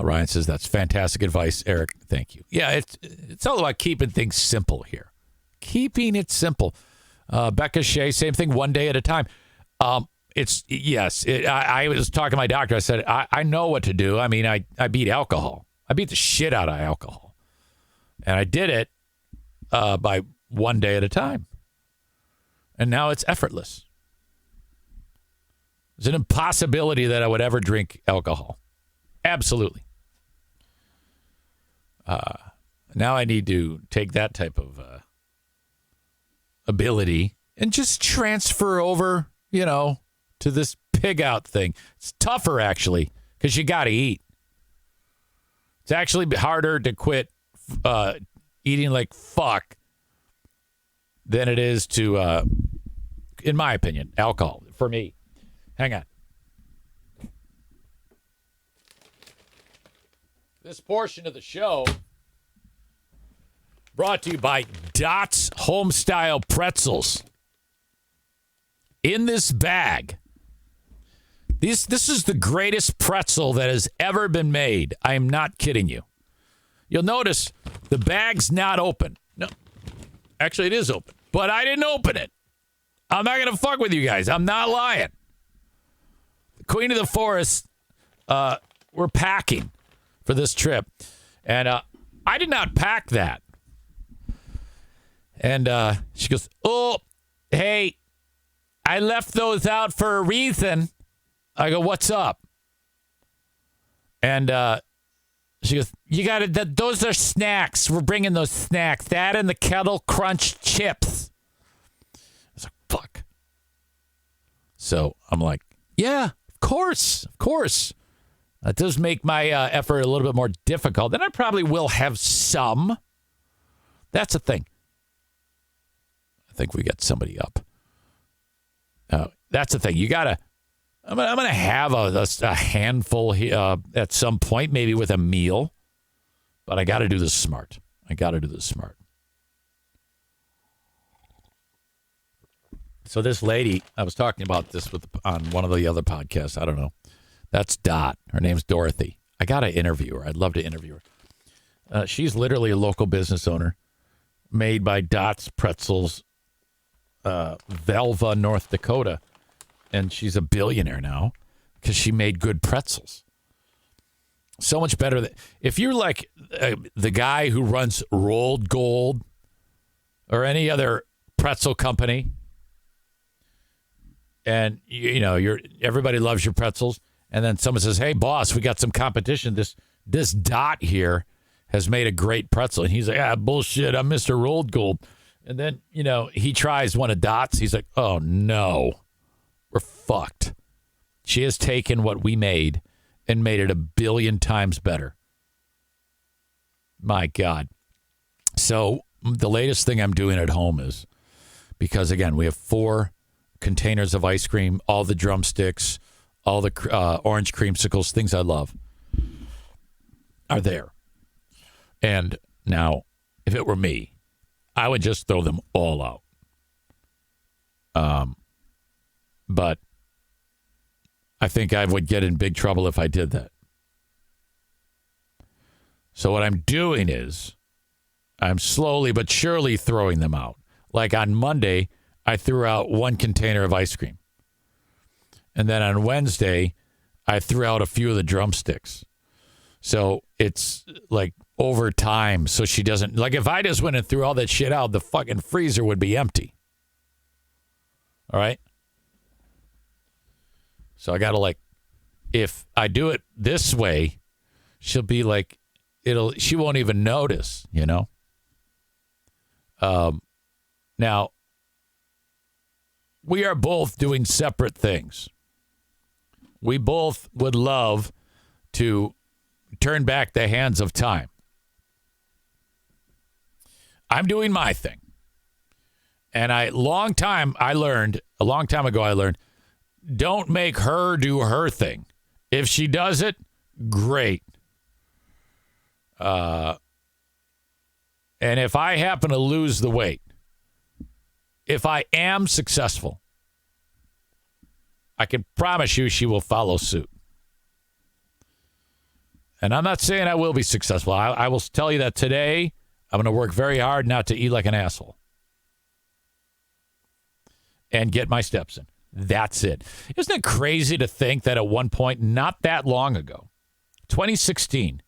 Ryan says, that's fantastic advice, Eric. Thank you. Yeah, it's all about keeping things simple here. Keeping it simple. Becca Shea, same thing, one day at a time. I was talking to my doctor. I said, I know what to do. I mean, I beat alcohol. I beat the shit out of alcohol. And I did it by one day at a time. And now it's effortless. It's an impossibility that I would ever drink alcohol. Absolutely. Now I need to take that type of ability and just transfer over, to this pig out thing. It's tougher, actually, because you got to eat. It's actually harder to quit eating like fuck than it is to, in my opinion, alcohol. For me. Hang on. This portion of the show brought to you by Dots Homestyle Pretzels. In this bag, this is the greatest pretzel that has ever been made. I am not kidding you. You'll notice the bag's not open. No, actually it is open, but I didn't open it. I'm not going to fuck with you guys. I'm not lying. Queen of the Forest, we're packing for this trip. And I did not pack that. And she goes, oh, hey, I left those out for a reason. I go, what's up? And she goes, you got it. Those are snacks. We're bringing those snacks. That and the Kettle Crunch chips. I was like, fuck. So I'm like, yeah, of course. That does make my effort a little bit more difficult. And I probably will have some. That's the thing. I think we got somebody up. That's the thing. You gotta. I'm gonna have a handful at some point, maybe with a meal. But I got to do this smart. So this lady, I was talking about this on one of the other podcasts. I don't know. That's Dot. Her name's Dorothy. I got to interview her. I'd love to interview her. She's literally a local business owner made by Dot's Pretzels, Velva, North Dakota. And she's a billionaire now because she made good pretzels. So much better. If you're like the guy who runs Rolled Gold or any other pretzel company, and everybody loves your pretzels, and then someone says, hey, boss, we got some competition. This Dot here has made a great pretzel. And he's like, bullshit, I'm Mr. Rolled Gold. And then, he tries one of Dot's. He's like, oh, no, we're fucked. She has taken what we made and made it 1 billion times better. My God. So the latest thing I'm doing at home is, because, again, we have 4 containers of ice cream, all the drumsticks, all the orange creamsicles, things I love, are there. And now, if it were me, I would just throw them all out. But I think I would get in big trouble if I did that. So what I'm doing is I'm slowly but surely throwing them out. Like on Monday, I threw out 1 container of ice cream. And then on Wednesday, I threw out a few of the drumsticks. So it's like over time. So she doesn't, like if I just went and threw all that shit out, the fucking freezer would be empty. All right. So I got to like, if I do it this way, she'll be like, she won't even notice, you know? Now, we are both doing separate things. We both would love to turn back the hands of time. I'm doing my thing. And a long time ago, I learned, don't make her do her thing. If she does it, great. And if I happen to lose the weight, if I am successful, I can promise you she will follow suit. And I'm not saying I will be successful. I will tell you that today I'm going to work very hard not to eat like an asshole. And get my steps in. That's it. Isn't it crazy to think that at one point, not that long ago, 2016,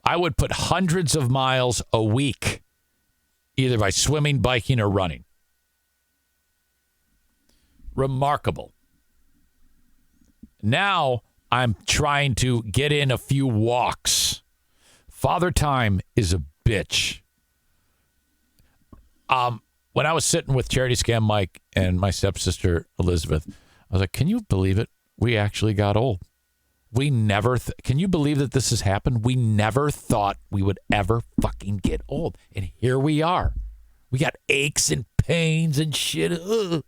I would put hundreds of miles a week, either by swimming, biking, or running. Remarkable. Now I'm trying to get in a few walks. Father time is a bitch. When I was sitting with Charity Scam Mike and my stepsister Elizabeth, I was like, can you believe it? We actually got old. We never, can you believe that this has happened? We never thought we would ever fucking get old. And here we are. We got aches and pains and shit. Oh,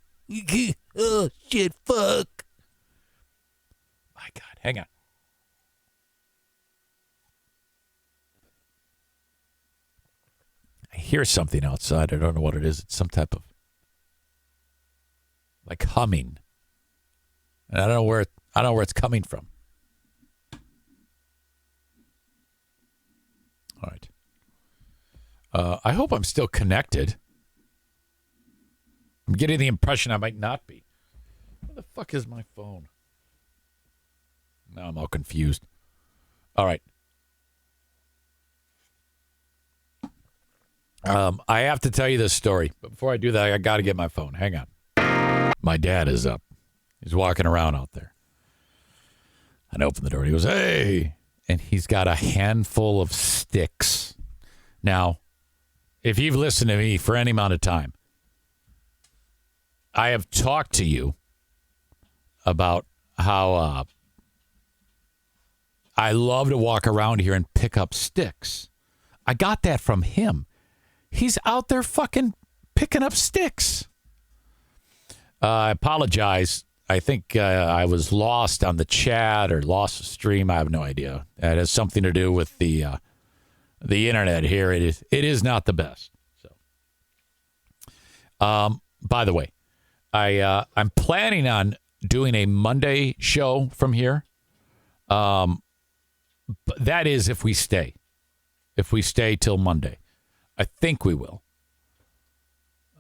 shit, fuck. My God, hang on. I hear something outside. I don't know what it is. It's some type of like humming. And I don't know where it's coming from. All right. I hope I'm still connected. I'm getting the impression I might not be. Where the fuck is my phone? Now I'm all confused. All right. I have to tell you this story. But before I do that, I got to get my phone. Hang on. My dad is up. He's walking around out there. And I open the door. And he goes, hey. And he's got a handful of sticks. Now, if you've listened to me for any amount of time, I have talked to you about how I love to walk around here and pick up sticks. I got that from him. He's out there fucking picking up sticks. I apologize. I think I was lost on the chat or lost the stream. I have no idea. It has something to do with the internet here. It is not the best. So, by the way, I'm planning on doing a Monday show from here. But that is if we stay. If we stay till Monday. I think we will.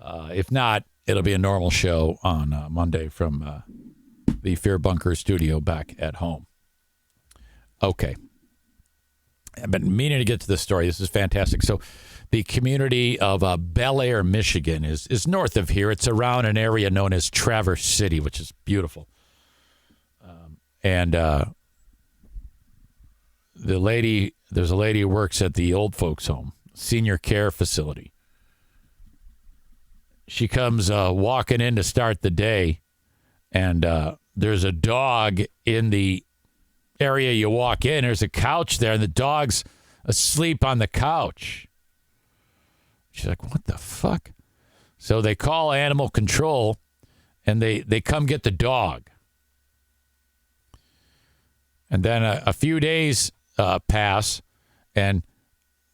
If not, it'll be a normal show on Monday from the Fear Bunker studio back at home. Okay. I've been meaning to get to this story. This is fantastic. So the community of Bel Air, Michigan is north of here. It's around an area known as Traverse City, which is beautiful. There's a lady who works at the old folks home, senior care facility. She comes walking in to start the day, and there's a dog in the area you walk in. There's a couch there, and the dog's asleep on the couch. She's like, what the fuck? So they call animal control, and they come get the dog. And then a few days pass, and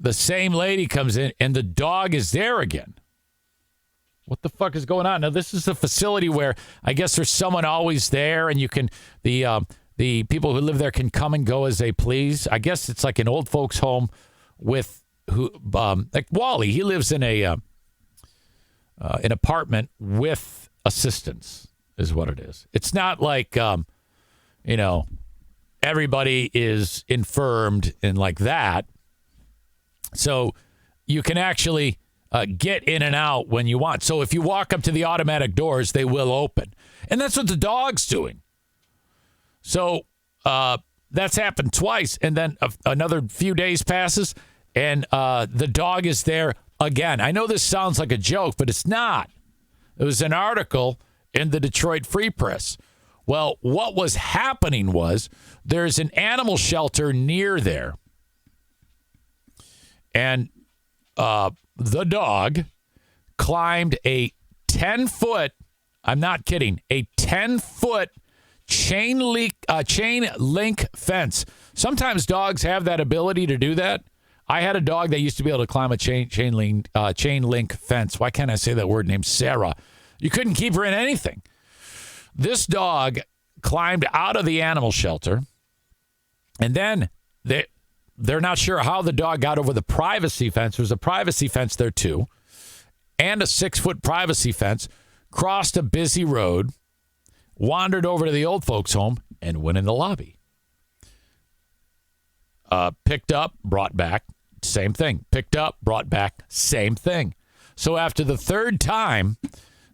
the same lady comes in, and the dog is there again. What the fuck is going on? Now, this is a facility where I guess there's someone always there, and you can the people who live there can come and go as they please. I guess it's like an old folks' home with like Wally. He lives in an apartment with assistants, is what it is. It's not like everybody is infirmed and like that. So you can actually get in and out when you want. So if you walk up to the automatic doors, they will open. And that's what the dog's doing. So that's happened twice. And then another few days passes, and the dog is there again. I know this sounds like a joke, but it's not. It was an article in the Detroit Free Press. Well, what was happening was there's an animal shelter near there. And the dog climbed a 10-foot, I'm not kidding, a 10-foot chain link fence. Sometimes dogs have that ability to do that. I had a dog that used to be able to climb a chain link fence. Why can't I say that word? Named Sarah. You couldn't keep her in anything. This dog climbed out of the animal shelter, and then they're not sure how the dog got over the privacy fence. There's a privacy fence there too, and a 6-foot privacy fence, crossed a busy road, wandered over to the old folks' home, and went in the lobby. Picked up, brought back, same thing. Picked up, brought back, same thing. So after the third time,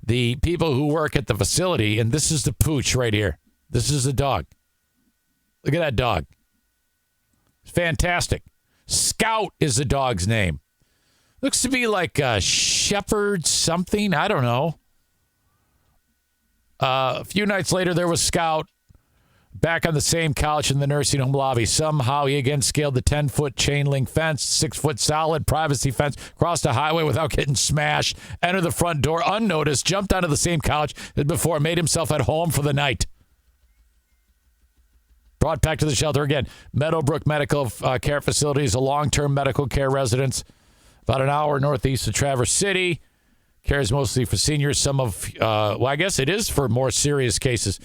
the people who work at the facility, and this is the pooch right here. This is the dog. Look at that dog. It's fantastic. Scout is the dog's name. Looks to be like a shepherd something. I don't know. A few nights later, there was Scout back on the same couch in the nursing home lobby. Somehow he again scaled the 10-foot chain link fence, 6-foot solid privacy fence, crossed a highway without getting smashed, entered the front door unnoticed, jumped onto the same couch as before, made himself at home for the night. Brought back to the shelter again. Meadowbrook Medical Care Facility is a long-term medical care residence about an hour northeast of Traverse City. Cares mostly for seniors. Some of, I guess it is for more serious cases.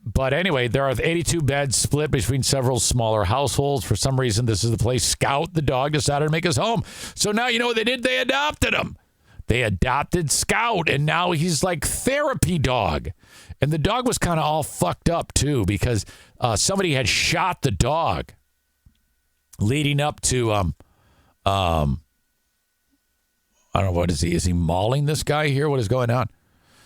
But anyway, there are 82 beds split between several smaller households. For some reason, this is the place Scout, the dog, decided to make his home. So now you know what they did? They adopted him. They adopted Scout, and now he's like therapy dog. And the dog was kind of all fucked up, too, because somebody had shot the dog leading up to, I don't know, what is he? Is he mauling this guy here? What is going on?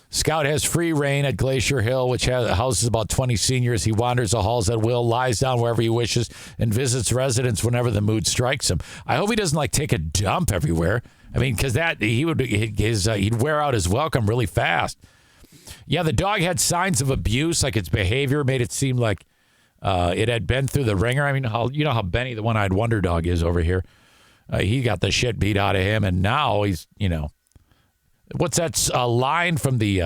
Scout has free reign at Glacier Hill, which houses about 20 seniors. He wanders the halls at will, lies down wherever he wishes, and visits residents whenever the mood strikes him. I hope he doesn't like take a dump everywhere. I mean, because he'd wear out his welcome really fast. Yeah, the dog had signs of abuse, like its behavior made it seem like it had been through the ringer. I mean, you know how Benny, the one-eyed wonder dog, is over here. He got the shit beat out of him, and now he's, what's that line from the,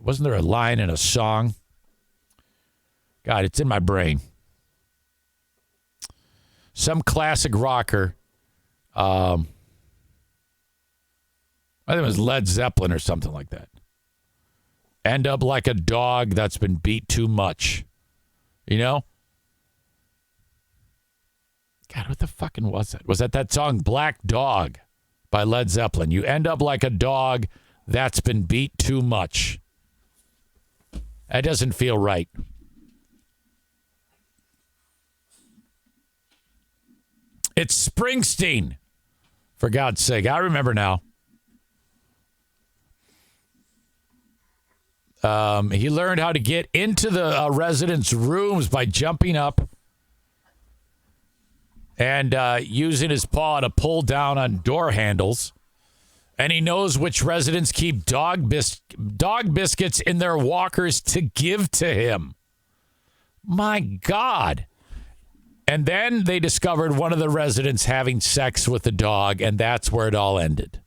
wasn't there a line in a song? God, it's in my brain. Some classic rocker. I think it was Led Zeppelin or something like that. End up like a dog that's been beat too much. God, what the fucking was that? Was that song Black Dog by Led Zeppelin? You end up like a dog that's been beat too much. That doesn't feel right. It's Springsteen, for God's sake. I remember now. He learned how to get into the residents' rooms by jumping up and using his paw to pull down on door handles. And he knows which residents keep dog biscuits in their walkers to give to him. My God. And then they discovered one of the residents having sex with the dog, and that's where it all ended.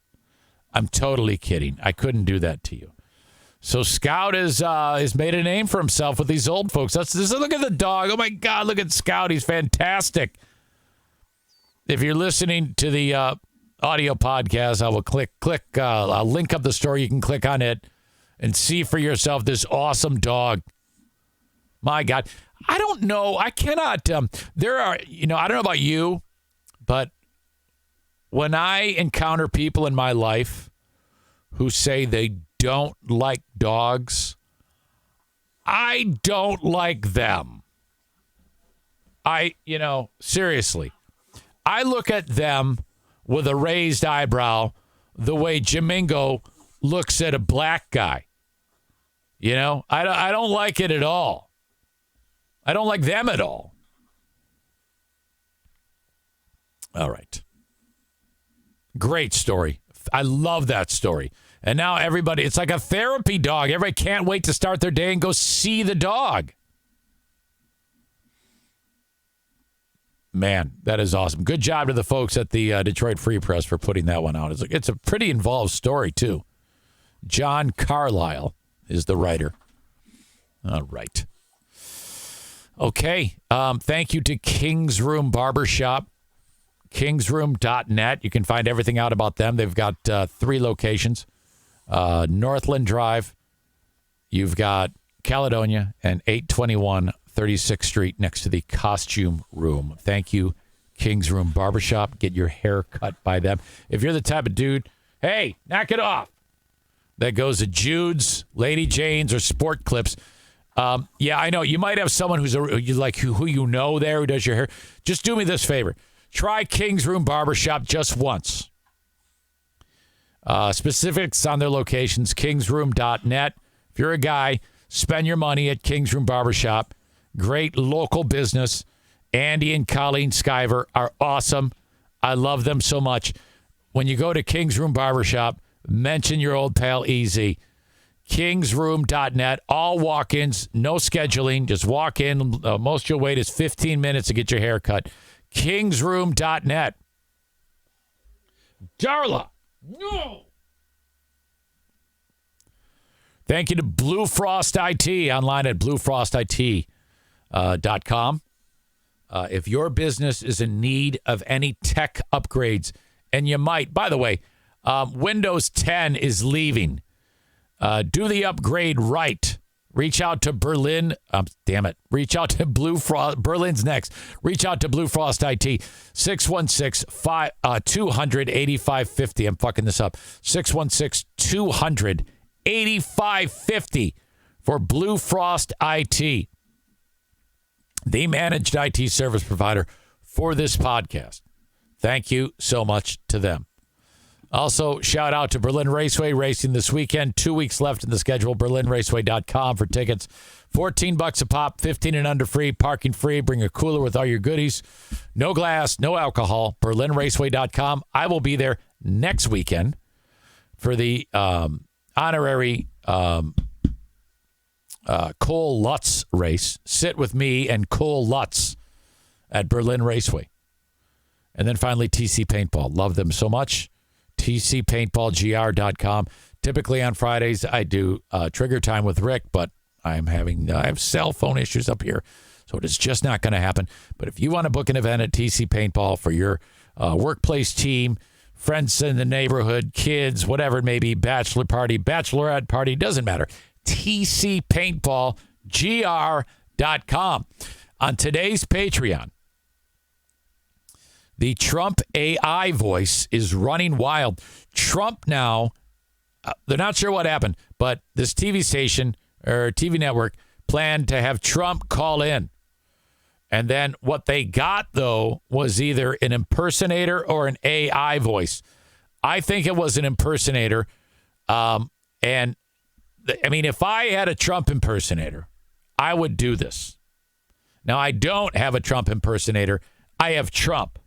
I'm totally kidding. I couldn't do that to you. So Scout has made a name for himself with these old folks. Look at the dog. Oh, my God, look at Scout. He's fantastic. If you're listening to the audio podcast, I will click. I'll link up the story. You can click on it and see for yourself this awesome dog. My God. I don't know. I cannot. There are, I don't know about you, but when I encounter people in my life who say they don't like dogs, I don't like them. Seriously. I look at them with a raised eyebrow the way Jamingo looks at a black guy. I don't like it at all. I don't like them at all. All right. Great story. I love that story. And now everybody, it's like a therapy dog. Everybody can't wait to start their day and go see the dog. Man, that is awesome. Good job to the folks at the Detroit Free Press for putting that one out. It's a pretty involved story, too. John Carlisle is the writer. All right. Okay. Thank you to King's Room Barbershop. Kingsroom.net. You can find everything out about them. They've got 3 locations. Northland Drive. You've got Caledonia and 821 36th Street next to the Costume Room. Thank you, King's Room Barbershop. Get your hair cut by them. If you're the type of dude, hey, knock it off, that goes to Jude's, Lady Jane's, or Sport Clips. Yeah, I know. You might have someone who you know there who does your hair. Just do me this favor. Try King's Room Barbershop just once. Specifics on their locations, kingsroom.net. If you're a guy, spend your money at King's Room Barbershop. Great local business. Andy and Colleen Skyver are awesome. I love them so much. When you go to King's Room Barbershop, mention your old pal EZ. Kingsroom.net. All walk-ins, no scheduling. Just walk in. Most you'll wait is 15 minutes to get your hair cut. Kingsroom.net. Darla. No. Thank you to Blue Frost IT, online at bluefrostit.com. If your business is in need of any tech upgrades, and you might, by the way, Windows 10 is leaving. Do the upgrade right. Reach out to Berlin. Reach out to Blue Frost. Berlin's next. Reach out to Blue Frost IT. 616-200-8550. I'm fucking this up. 616-200-8550 for Blue Frost IT. The managed IT service provider for this podcast. Thank you so much to them. Also, shout out to Berlin Raceway racing this weekend. 2 weeks left in the schedule. BerlinRaceway.com for tickets. $14 a pop, 15 and under free, parking free. Bring a cooler with all your goodies. No glass, no alcohol. BerlinRaceway.com. I will be there next weekend for the honorary Cole Lutz race. Sit with me and Cole Lutz at Berlin Raceway. And then finally, TC Paintball. Love them so much. TCPaintballGR.com. Typically on Fridays, I do trigger time with Rick, but I have cell phone issues up here, so it is just not going to happen. But if you want to book an event at TC Paintball for your workplace team, friends in the neighborhood, kids, whatever it may be, bachelor party, bachelorette party, doesn't matter. TCPaintballGR.com. On today's Patreon, the Trump AI voice is running wild. Trump now, they're not sure what happened, but this TV station or TV network planned to have Trump call in. And then what they got, though, was either an impersonator or an AI voice. I think it was an impersonator. And I mean, if I had a Trump impersonator, I would do this. Now, I don't have a Trump impersonator. I have Trump.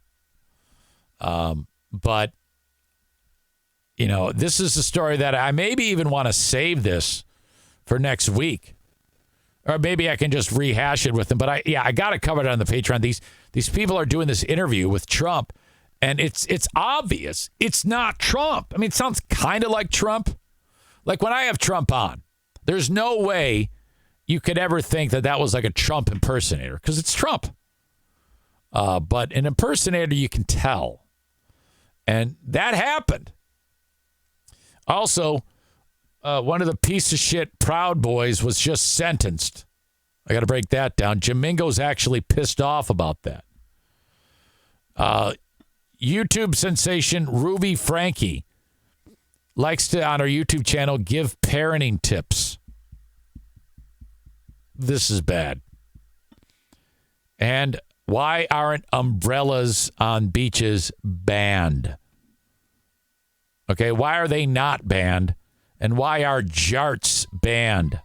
But, you know, this is a story that I maybe even want to save this for next week. Or maybe I can just rehash it with them. But I got to cover it on the Patreon. These people are doing this interview with Trump, and it's obvious it's not Trump. I mean, it sounds kind of like Trump. Like when I have Trump on, There's no way you could ever think that was like a Trump impersonator, because it's Trump. But an impersonator, you can tell. And that happened. Also, one of the piece of shit Proud Boys was just sentenced. I got to break that down. Jamingo's actually pissed off about that. YouTube sensation Ruby Frankie likes to, on our YouTube channel, give parenting tips. This is bad. And why aren't umbrellas on beaches banned? Okay, why are they not banned? And why are jarts banned?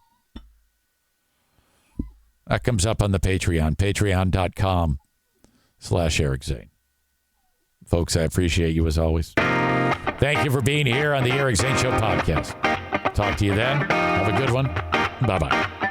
That comes up on the Patreon, patreon.com/Eric Zane. Folks, I appreciate you as always. Thank you for being here on the Eric Zane Show Podcast. Talk to you then. Have a good one. Bye-bye.